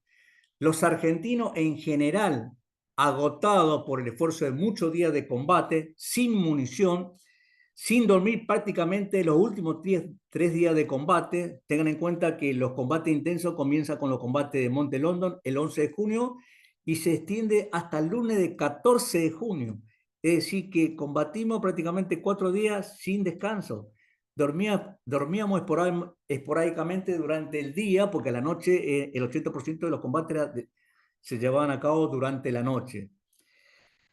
Los argentinos en general, agotados por el esfuerzo de muchos días de combate, sin munición, sin dormir prácticamente los últimos 3 días de combate. Tengan en cuenta que los combates intensos comienzan con los combates de Monte London el 11 de junio y se extiende hasta el lunes de 14 de junio. Es decir, que combatimos prácticamente 4 días sin descanso. Dormíamos esporádicamente durante el día, porque a la noche el 80% de los combates se llevaban a cabo durante la noche.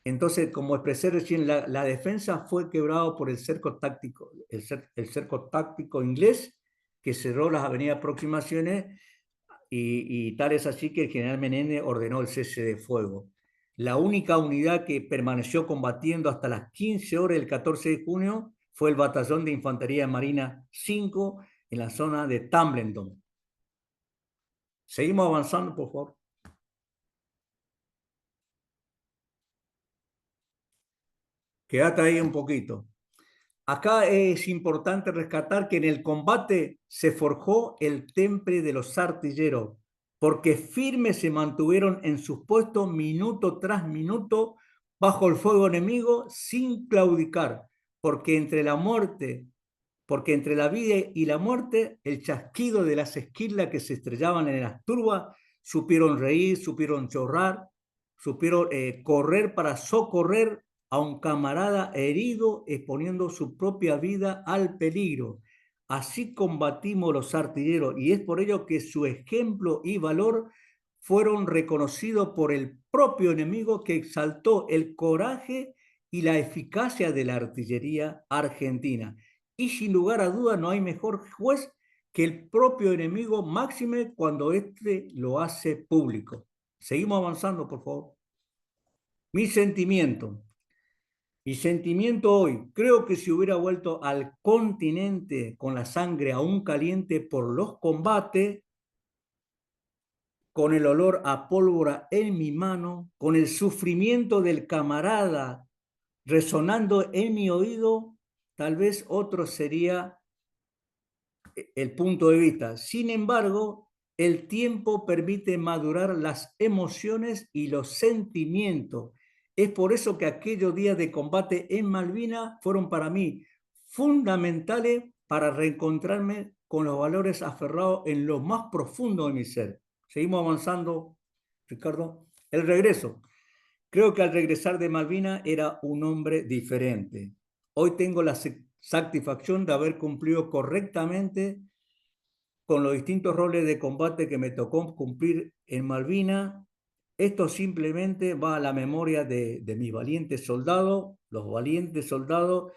Entonces, como expresé recién, la defensa fue quebrada por el cerco táctico, el cerco táctico inglés, que cerró las avenidas aproximaciones, y tal es así que el general Menéndez ordenó el cese de fuego. La única unidad que permaneció combatiendo hasta las 15 horas del 14 de junio fue el Batallón de Infantería Marina 5 en la zona de Tumbleton. Seguimos avanzando, por favor. Quédate ahí un poquito. Acá es importante rescatar que en el combate se forjó el temple de los artilleros, porque firmes se mantuvieron en sus puestos minuto tras minuto bajo el fuego enemigo sin claudicar, porque entre la vida y la muerte, el chasquido de las esquirlas que se estrellaban en las turbas, supieron reír, supieron chorrar, supieron correr para socorrer a un camarada herido, exponiendo su propia vida al peligro. Así combatimos los artilleros, y es por ello que su ejemplo y valor fueron reconocidos por el propio enemigo, que exaltó el coraje y la eficacia de la artillería argentina. Y sin lugar a dudas no hay mejor juez que el propio enemigo, máxime cuando éste lo hace público. Seguimos avanzando, por favor. Mi sentimiento. Mi sentimiento hoy, creo que si hubiera vuelto al continente con la sangre aún caliente por los combates, con el olor a pólvora en mi mano, con el sufrimiento del camarada resonando en mi oído, tal vez otro sería el punto de vista. Sin embargo, el tiempo permite madurar las emociones y los sentimientos. Es por eso que aquellos días de combate en Malvinas fueron para mí fundamentales para reencontrarme con los valores aferrados en lo más profundo de mi ser. Seguimos avanzando, Ricardo. El regreso. Creo que al regresar de Malvinas era un hombre diferente. Hoy tengo la satisfacción de haber cumplido correctamente con los distintos roles de combate que me tocó cumplir en Malvinas. Esto simplemente va a la memoria de mis valientes soldados, los valientes soldados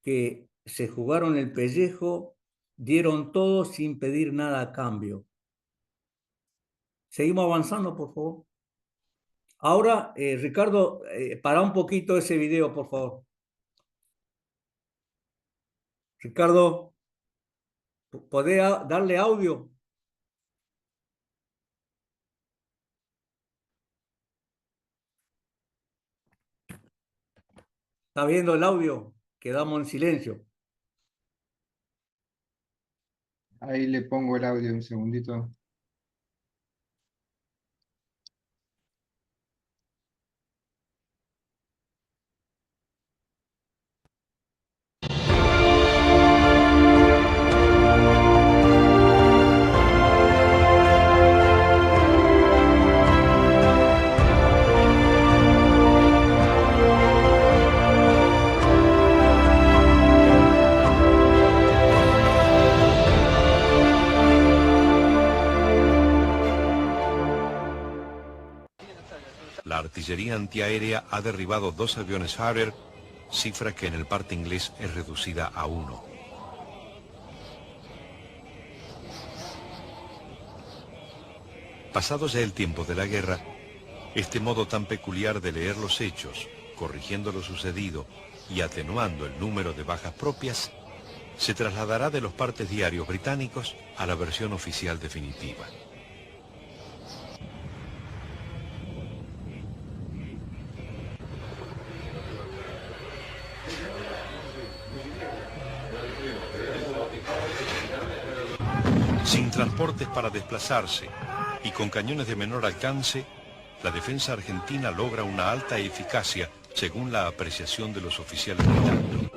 que se jugaron el pellejo, dieron todo sin pedir nada a cambio. Seguimos avanzando, por favor. Ahora, Ricardo, para un poquito ese video, por favor. Ricardo, ¿podés darle audio? ¿Está viendo el audio? Quedamos en silencio. Ahí le pongo el audio un segundito. La artillería antiaérea ha derribado 2 aviones Harrier, cifra que en el parte inglés es reducida a 1. Pasado ya el tiempo de la guerra, este modo tan peculiar de leer los hechos, corrigiendo lo sucedido y atenuando el número de bajas propias, se trasladará de los partes diarios británicos a la versión oficial definitiva. Sin transportes para desplazarse y con cañones de menor alcance, la defensa argentina logra una alta eficacia según la apreciación de los oficiales británicos.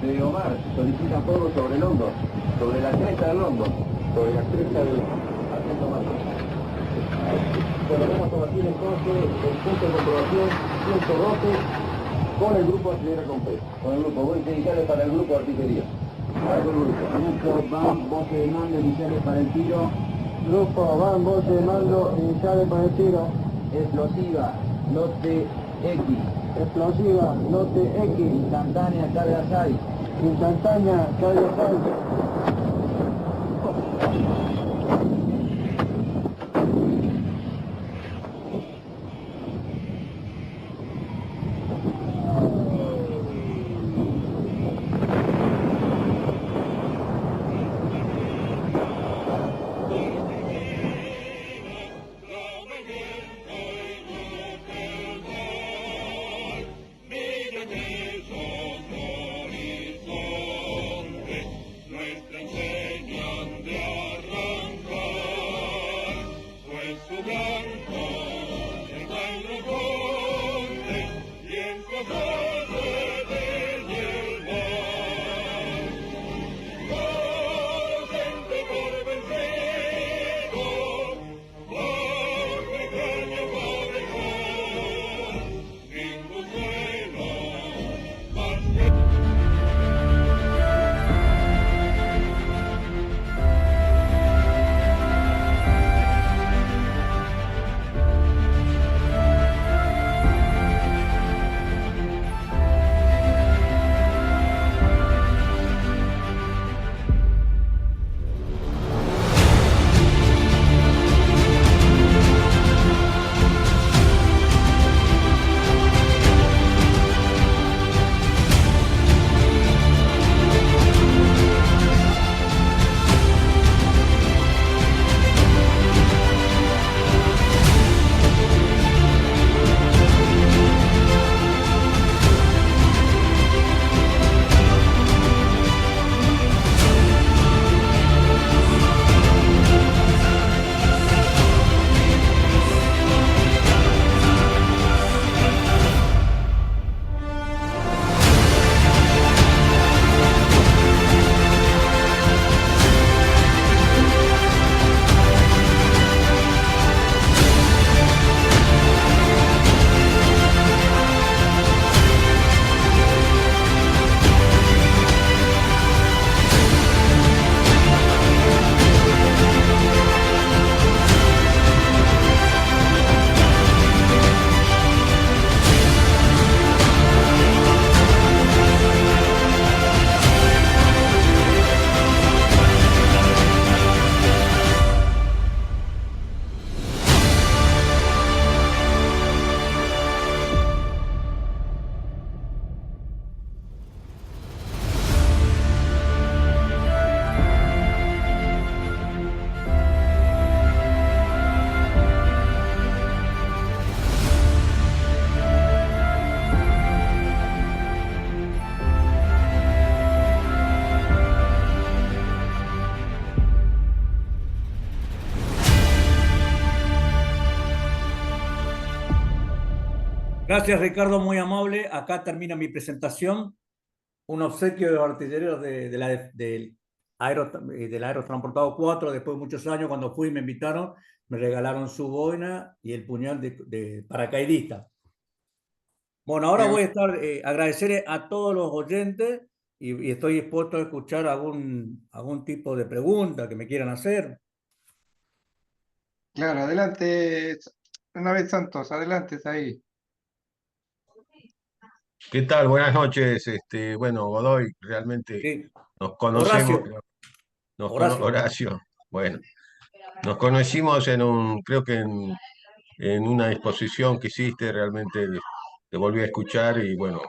De Omar solicita fuego sobre el hondo, sobre la cresta del hondo, sobre la cresta del Atento Marco. Podemos combatir entonces el punto de comprobación 112 con el grupo artillería completo. Con el grupo, voy a iniciales para el grupo artillería. Para el grupo van, voces de mando, iniciales para el tiro. Grupo van, voces de mando, iniciales para el tiro. Explosiva, lote X. Explosiva, lote X. Instantánea, carga 6. Instantánea, carga 6. Nuestra Gracias, Ricardo, muy amable. Acá termina mi presentación. Un obsequio de los artilleros del Aerotransportado 4. Después de muchos años, cuando fui, me invitaron, me regalaron su boina y el puñal de paracaidista. Bueno, ahora voy a estar, agradecer a todos los oyentes y estoy dispuesto a escuchar algún tipo de pregunta que me quieran hacer. Claro, adelante, una vez Santos, adelante, está ahí. ¿Qué tal? Buenas noches. Bueno, Godoy, realmente Sí. nos conocemos, Horacio, Horacio. Horacio, bueno, nos conocimos creo que en una exposición que hiciste, realmente te volví a escuchar y bueno,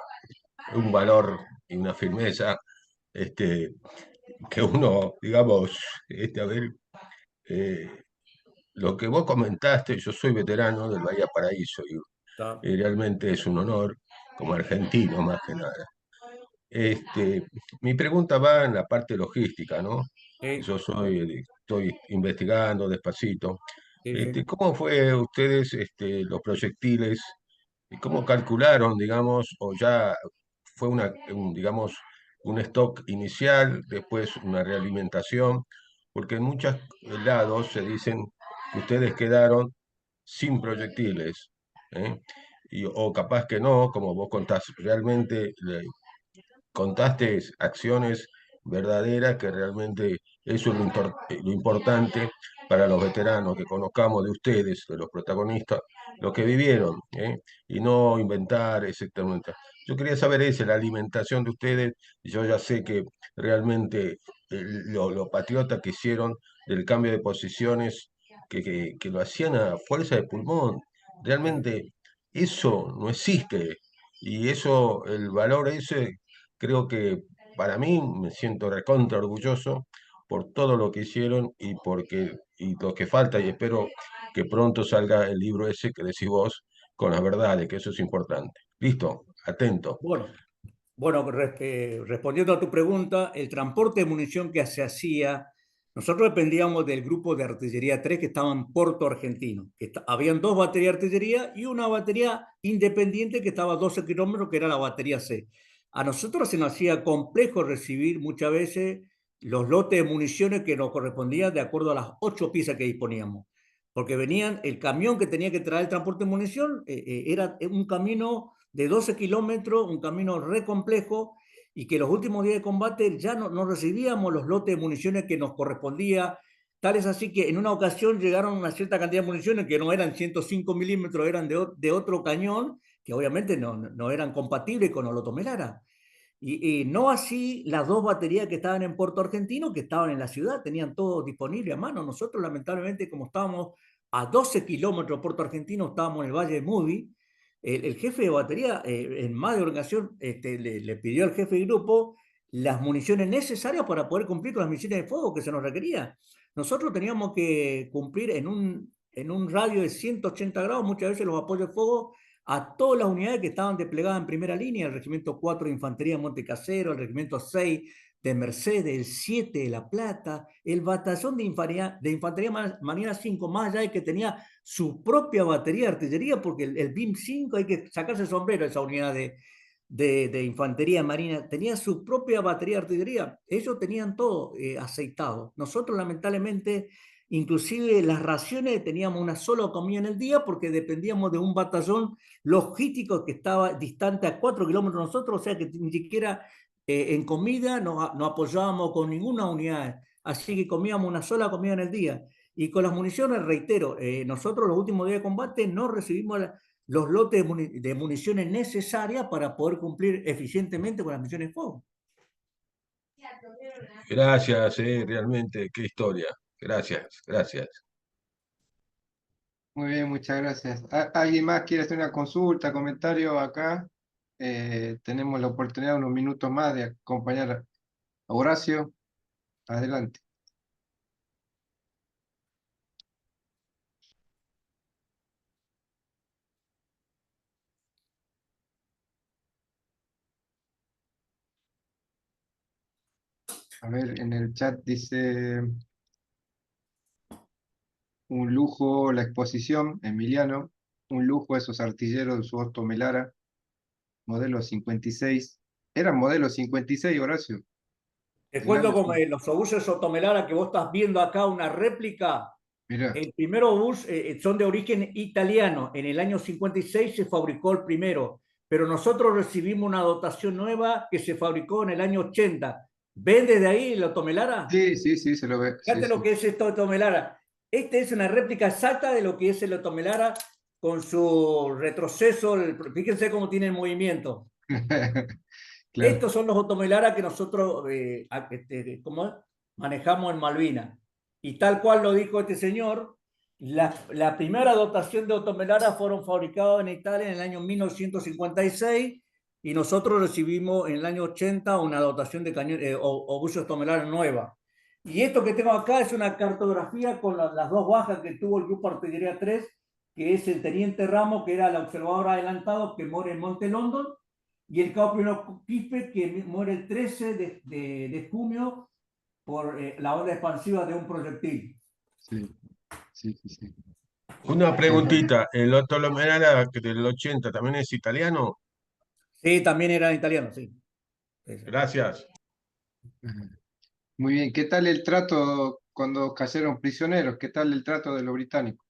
un valor y una firmeza, este, que uno, digamos, a ver, eh, lo que vos comentaste, yo soy veterano del Bahía Paraíso Está. y realmente es un honor como argentino más que nada. Mi pregunta va en la parte logística, ¿no? Sí, Estoy investigando despacito. sí, sí. ¿Cómo fue ustedes los proyectiles? ¿Y cómo calcularon, digamos, o ya fue digamos, un stock inicial, después una realimentación? Porque en muchos lados se dicen que ustedes quedaron sin proyectiles, ¿eh? O capaz que no, como vos contás, realmente contaste acciones verdaderas que realmente eso es lo importante para los veteranos, que conozcamos de ustedes, de los protagonistas, lo que vivieron, ¿eh? Y no inventar exactamente. Yo quería saber la alimentación de ustedes, y yo ya sé que realmente lo patriota que hicieron del cambio de posiciones, que lo hacían a fuerza de pulmón, Sí. realmente eso no existe. Y eso, el valor ese creo que para mí me siento recontra orgulloso por todo lo que hicieron y lo que falta, y espero que pronto salga el libro ese que decís vos con las verdades, que eso es importante. Listo, atento. Bueno, Bueno, respondiendo a tu pregunta, el transporte de munición que se hacía, nosotros dependíamos del grupo de artillería 3 que estaba en Puerto Argentino. Habían dos baterías de artillería y una batería independiente que estaba a 12 kilómetros, que era la batería C. A nosotros se nos hacía complejo recibir muchas veces los lotes de municiones que nos correspondían de acuerdo a las 8 piezas que disponíamos. Porque venían, el camión que tenía que traer el transporte de munición era un camino de 12 kilómetros, un camino re complejo, y que los últimos días de combate ya no recibíamos los lotes de municiones que nos correspondía. Tal es así que en una ocasión llegaron una cierta cantidad de municiones que no eran 105 milímetros, eran de otro cañón, que obviamente no eran compatibles con Olotomelara. Y no así las dos baterías que estaban en Puerto Argentino, que estaban en la ciudad, tenían todo disponible a mano. Nosotros, lamentablemente, como estábamos a 12 kilómetros de Puerto Argentino, estábamos en el Valle de Mubi, el jefe de batería, en más de una ocasión, le pidió al jefe de grupo las municiones necesarias para poder cumplir con las misiones de fuego que se nos requería. Nosotros teníamos que cumplir en un radio de 180 grados, muchas veces los apoyos de fuego a todas las unidades que estaban desplegadas en primera línea, el Regimiento 4 de Infantería de Montecasero, el Regimiento 6 de Mercedes, el 7 de La Plata, el Batallón de Infantería Marina 5, más allá de que tenía su propia batería de artillería, porque el BIM 5 hay que sacarse el sombrero, esa unidad de Infantería Marina, tenía su propia batería de artillería, ellos tenían todo aceitado. Nosotros lamentablemente, inclusive las raciones, teníamos una sola comida en el día porque dependíamos de un batallón logístico que estaba distante a 4 kilómetros de nosotros, o sea que ni siquiera en comida no apoyábamos con ninguna unidad, así que comíamos una sola comida en el día. Y con las municiones, reitero, nosotros los últimos días de combate no recibimos los lotes de municiones necesarias para poder cumplir eficientemente con las misiones de fuego. Gracias, realmente, qué historia. Gracias, gracias. Muy bien, muchas gracias. ¿Alguien más quiere hacer una consulta, comentario acá? Tenemos la oportunidad de unos minutos más de acompañar a Horacio. Adelante. A ver, en el chat dice un lujo la exposición, Emiliano. un lujo esos artilleros de su Otto Melara, modelo 56. Eran modelo 56, Horacio. Te El cuento año, como los obuses Otomelara que vos estás viendo acá, una réplica. mirá, El primer obús son de origen italiano. En el año 56 se fabricó el primero, pero nosotros recibimos una dotación nueva que se fabricó en el año 80. ¿Ven desde ahí el Otomelara? sí, sí, sí, se lo ve, sí, Fíjate lo sí. que es esto Otomelara. Este es una réplica exacta de lo que es el Otomelara con su retroceso. Fíjense cómo tiene el movimiento. Claro, Estos son los Otomelara que nosotros ¿cómo? Manejamos en Malvinas. Y tal cual lo dijo este señor, la primera dotación de Otomelara fueron fabricados en Italia en el año 1956 y nosotros recibimos en el año 80 una dotación de obuses Otomelara nueva. Y esto que tengo acá es una cartografía con las dos bajas que tuvo el Grupo Artillería 3, que es el Teniente Ramos, que era el observador adelantado que muere en Monte London, y el cabo primero Quispe, que muere el 13 de junio por la onda expansiva de un proyectil. sí, sí, sí, sí. Una Qué bueno. preguntita, ¿el Otto Lomerara del 80 también es italiano? Sí, también era italiano, sí. Sí, sí. Gracias. Ajá. Muy bien, ¿qué tal el trato cuando cayeron prisioneros? ¿Qué tal el trato de los británicos?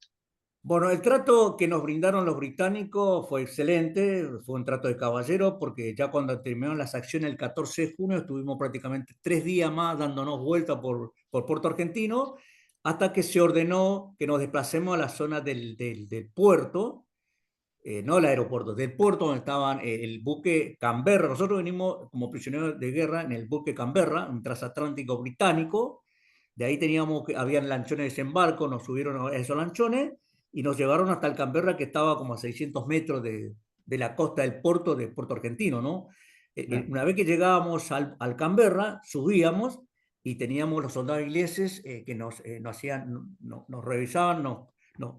Bueno, el trato que nos brindaron los británicos fue excelente, fue un trato de caballero, porque ya cuando terminaron las acciones el 14 de junio estuvimos prácticamente 3 días más dándonos vuelta por Puerto Argentino, hasta que se ordenó que nos desplacemos a la zona del puerto, no el aeropuerto, del puerto donde estaban el buque Canberra. Nosotros venimos como prisioneros de guerra en el buque Canberra, un transatlántico británico. De ahí habían lanchones de desembarco, nos subieron a esos lanchones y nos llevaron hasta el Canberra, que estaba como a 600 metros de la costa del puerto de Puerto Argentino, ¿no? Claro, Una vez que llegábamos al Canberra, subíamos y teníamos los soldados ingleses que nos hacían, nos revisaban, nos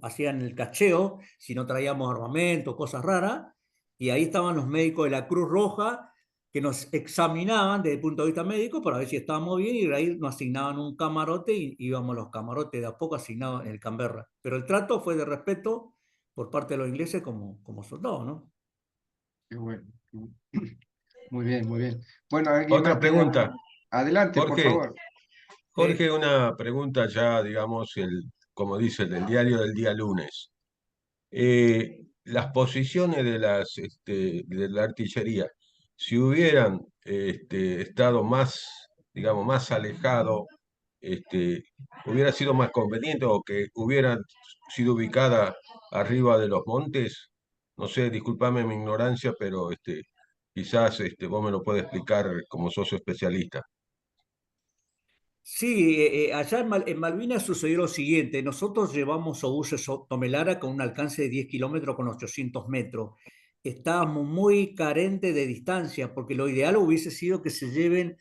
hacían el cacheo, si no traíamos armamento, cosas raras, y ahí estaban los médicos de la Cruz Roja que nos examinaban desde el punto de vista médico para ver si estábamos bien y de ahí nos asignaban un camarote y íbamos los camarotes de a poco asignados en el Canberra. Pero el trato fue de respeto por parte de los ingleses como soldados, ¿no? qué bueno. Qué bueno. Muy bien, muy bien. Bueno, ¿alguien Otra más tiene pregunta, algo? Adelante, por Jorge. favor. Sí. Jorge, una pregunta ya, digamos, como dice, del diario del día lunes. Las posiciones de la artillería, si hubieran estado más, digamos, más alejado, hubiera sido más conveniente o que hubieran sido ubicada arriba de los montes. No sé, discúlpame mi ignorancia, pero quizás vos me lo puedes explicar como sos especialista. Sí, allá en Malvinas sucedió lo siguiente. Nosotros llevamos obuses Tomelara con un alcance de 10 kilómetros con 800 metros. Estábamos muy carentes de distancia porque lo ideal hubiese sido que se lleven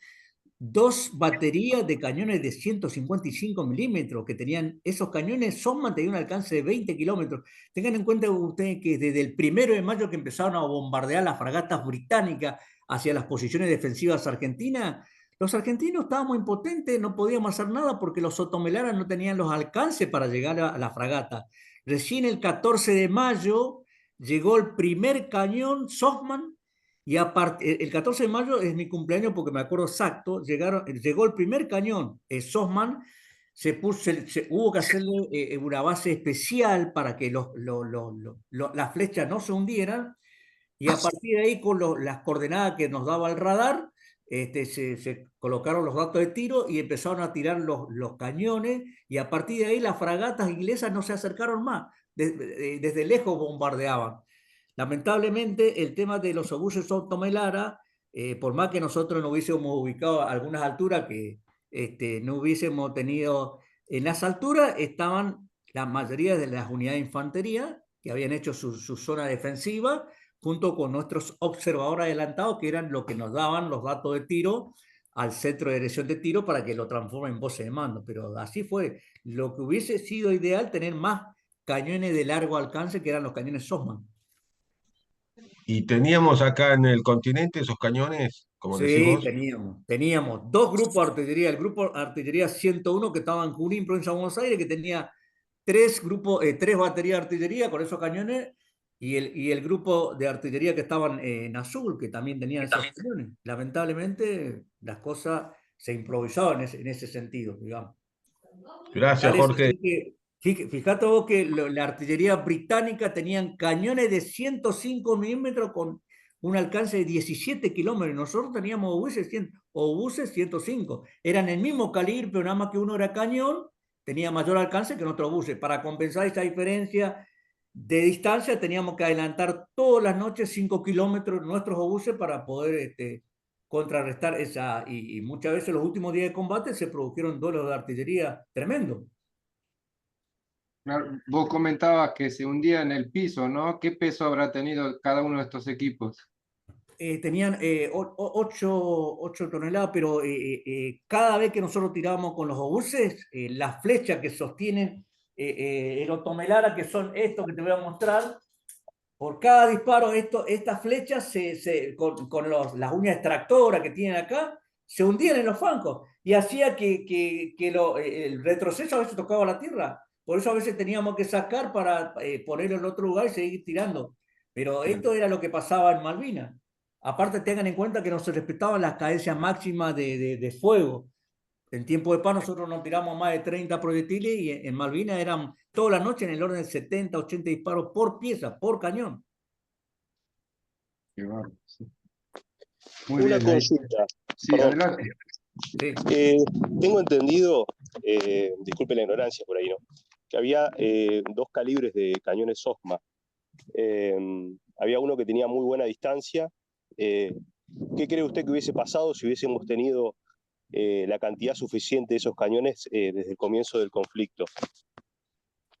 dos baterías de cañones de 155 milímetros que tenían, esos cañones son tenían un alcance de 20 kilómetros. Tengan en cuenta ustedes que desde el 1 de mayo que empezaron a bombardear las fragatas británicas hacia las posiciones defensivas argentinas, los argentinos estábamos impotentes, no podíamos hacer nada porque los otomelaras no tenían los alcances para llegar a la fragata. Recién el 14 de mayo llegó el primer cañón Sosman y el 14 de mayo es mi cumpleaños porque me acuerdo exacto, llegó el primer cañón, Sosman, hubo que hacerle una base especial para que las flechas no se hundieran y a partir de ahí con las coordenadas que nos daba el radar, se colocaron los datos de tiro y empezaron a tirar los cañones y a partir de ahí las fragatas inglesas no se acercaron más, desde lejos bombardeaban. Lamentablemente, el tema de los obuses Tomelara, por más que nosotros no hubiésemos ubicado a algunas alturas que no hubiésemos tenido, en las alturas estaban la mayoría de las unidades de infantería que habían hecho su zona defensiva, junto con nuestros observadores adelantados, que eran los que nos daban los datos de tiro al centro de dirección de tiro para que lo transformen en voces de mando. Pero así fue. Lo que hubiese sido ideal, tener más cañones de largo alcance, que eran los cañones Sosman. Y teníamos acá en el continente esos cañones, como decís Sí, vos. teníamos dos grupos de artillería. El grupo de artillería 101 que estaba en Junín, provincia de Buenos Aires, que tenía tres baterías de artillería con esos cañones, y el grupo de artillería que estaban en azul, que también tenían esos cañones. Lamentablemente, las cosas se improvisaban en ese sentido, digamos. Gracias, Tal es Jorge. así que, fíjate vos que la artillería británica tenían cañones de 105 milímetros con un alcance de 17 kilómetros. Nosotros teníamos obuses 105. Eran el mismo calibre, pero nada más que uno era cañón, tenía mayor alcance que nuestros obuses. Para compensar esta diferencia de distancia, teníamos que adelantar todas las noches 5 kilómetros nuestros obuses para poder contrarrestar esa. Y muchas veces los últimos días de combate se produjeron duelos de artillería tremendos. Claro, vos comentabas que se hundía en el piso, ¿no? ¿Qué peso habrá tenido cada uno de estos equipos? Tenían 8 toneladas, pero cada vez que nosotros tirábamos con los obuses, las flechas que sostienen el otomelara, que son estos que te voy a mostrar, por cada disparo, estas flechas con las uñas extractoras que tienen acá, se hundían en los flancos y hacía que el retroceso a veces tocaba la tierra. Por eso a veces teníamos que sacar para ponerlo en otro lugar y seguir tirando. Pero esto era lo que pasaba en Malvinas. Aparte, tengan en cuenta que no se respetaban las cadencias máximas de fuego. En tiempo de paz nosotros nos tiramos más de 30 proyectiles y en Malvinas eran toda la noche en el orden de 70, 80 disparos por pieza, por cañón. Qué bárbaro, sí. Muy Una bien, ahí. consulta. Sí, Perdón. adelante. Sí. Tengo entendido, disculpe la ignorancia por ahí, ¿no? Que había 2 calibres de cañones OSMA. Había uno que tenía muy buena distancia. ¿Qué cree usted que hubiese pasado si hubiésemos tenido la cantidad suficiente de esos cañones desde el comienzo del conflicto?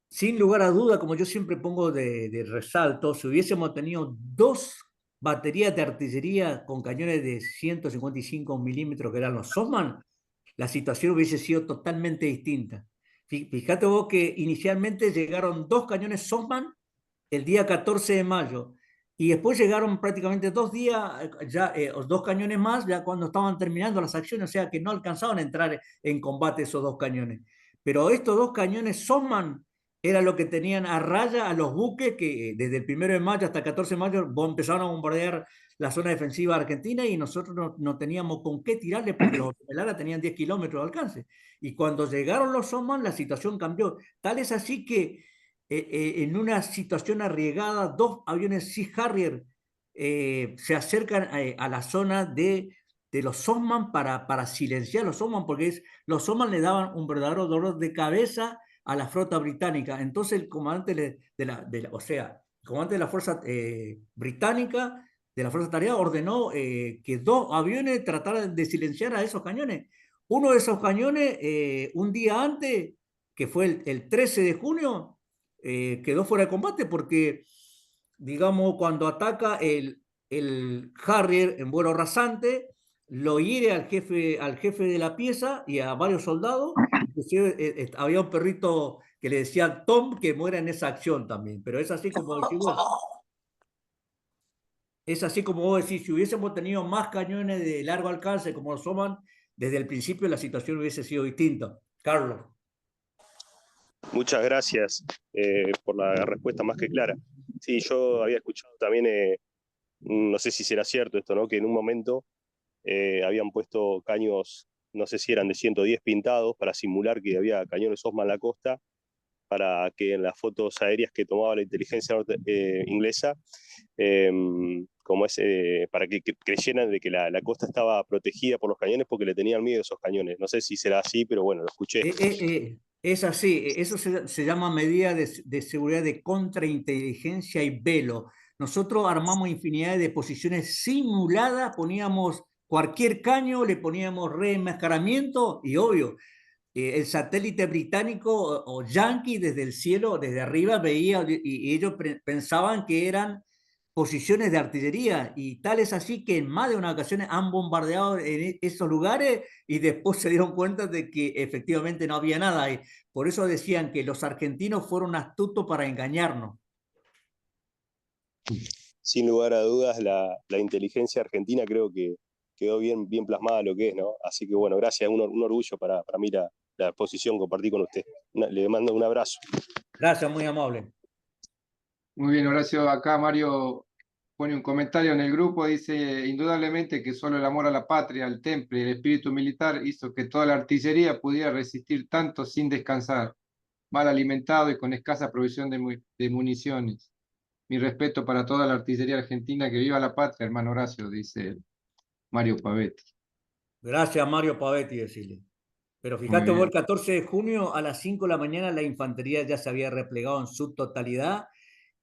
Sin lugar a duda, como yo siempre pongo de resalto, si hubiésemos tenido 2 baterías de artillería con cañones de 155 milímetros, que eran los Sosman, la situación hubiese sido totalmente distinta. Fíjate vos que inicialmente llegaron 2 cañones Sosman el día 14 de mayo, y después llegaron prácticamente 2 días, ya 2 cañones más, ya cuando estaban terminando las acciones, o sea que no alcanzaban a entrar en combate esos 2 cañones. Pero estos 2 cañones Sosman era lo que tenían a raya a los buques que desde el 1 de mayo hasta el 14 de mayo empezaron a bombardear la zona defensiva argentina y nosotros no teníamos con qué tirarle porque los Velara tenían 10 kilómetros de alcance. Y cuando llegaron los Sosman, la situación cambió. Tal es así que en una situación arriesgada, 2 aviones Sea Harrier se acercan a la zona de los Sosman para silenciar a los Sosman, porque los Sosman le daban un verdadero dolor de cabeza a la flota británica. Entonces el comandante el comandante de la fuerza británica, de la fuerza tarea, ordenó que 2 aviones trataran de silenciar a esos cañones. Uno de esos cañones, un día antes, que fue el 13 de junio, quedó fuera de combate porque, digamos, cuando ataca el Harrier en vuelo rasante, lo hiere al jefe de la pieza y a varios soldados. Inclusive había un perrito que le decía Tom que muera en esa acción también, pero es así como decimos. Es así como vos decís, si hubiésemos tenido más cañones de largo alcance como los Soman, desde el principio la situación hubiese sido distinta. Carlos. Muchas gracias por la respuesta más que clara. Sí, yo había escuchado también, no sé si será cierto esto, ¿no? Que en un momento habían puesto caños, no sé si eran de 110 pintados, para simular que había cañones Osma en la costa, para que en las fotos aéreas que tomaba la inteligencia inglesa, para que creyeran de que la costa estaba protegida por los cañones porque le tenían miedo a esos cañones. No sé si será así, pero bueno, lo escuché. Es así, eso se llama medida de seguridad de contrainteligencia y velo. Nosotros armamos infinidad de posiciones simuladas, poníamos cualquier caño, le poníamos reenmascaramiento y obvio, el satélite británico o yanqui desde el cielo, desde arriba, veía y ellos pensaban que eran posiciones de artillería y tal es así que en más de una ocasión han bombardeado en esos lugares y después se dieron cuenta de que efectivamente no había nada y por eso decían que los argentinos fueron astutos para engañarnos. Sin lugar a dudas, la inteligencia argentina creo que quedó bien plasmada lo que es, ¿no? Así que bueno, gracias, un orgullo para mí la exposición, compartir con usted. Le mando un abrazo. Gracias, muy amable. Muy bien, Horacio. Acá Mario pone un comentario en el grupo, dice, indudablemente que solo el amor a la patria, al temple y el espíritu militar hizo que toda la artillería pudiera resistir tanto sin descansar, mal alimentado y con escasa provisión de municiones. Mi respeto para toda la artillería argentina, que viva la patria, hermano Horacio, dice Mario Pavetti. Gracias, Mario Pavetti, decirle. Pero Muy fíjate vos, el bien. 14 de junio a las 5 de la mañana la infantería ya se había replegado en su totalidad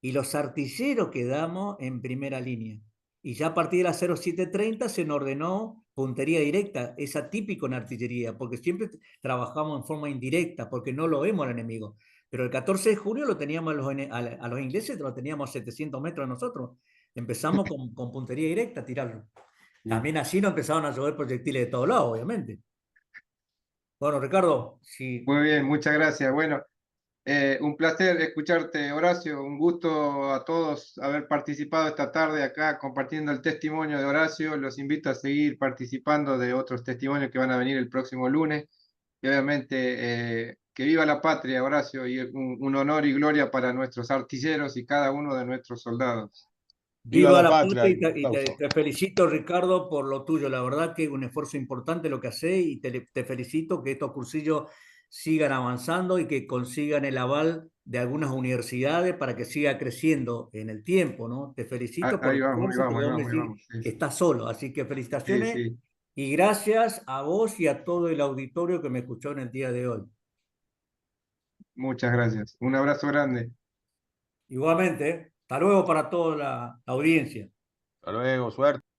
y los artilleros quedamos en primera línea. Y ya a partir de las 07:30 se nos ordenó puntería directa, es atípico en artillería, porque siempre trabajamos en forma indirecta, porque no lo vemos al enemigo. Pero el 14 de junio lo teníamos a los ingleses, lo teníamos a 700 metros de nosotros. Empezamos con puntería directa a tirarlo. También así nos empezaron a llover proyectiles de todos lados, obviamente. Bueno, Ricardo, si Muy bien, muchas gracias. Bueno, un placer escucharte, Horacio. Un gusto a todos haber participado esta tarde acá compartiendo el testimonio de Horacio. Los invito a seguir participando de otros testimonios que van a venir el próximo lunes. Y obviamente, que viva la patria, Horacio, y un honor y gloria para nuestros artilleros y cada uno de nuestros soldados. Viva viva la la patria. patria y te, Aplauso. te felicito, Ricardo, por lo tuyo. La verdad que es un esfuerzo importante lo que haces y te felicito que estos cursillos sigan avanzando y que consigan el aval de algunas universidades para que siga creciendo en el tiempo, ¿no? Te felicito por Ahí el vamos, ahí esfuerzo, vamos, porque ahí vamos a vamos, ahí decir vamos. Sí, que estás solo. Así que sí, felicitaciones sí. y gracias a vos y a todo el auditorio que me escuchó en el día de hoy. Muchas gracias. Un abrazo grande. Igualmente, hasta luego para toda la audiencia. Hasta luego, suerte.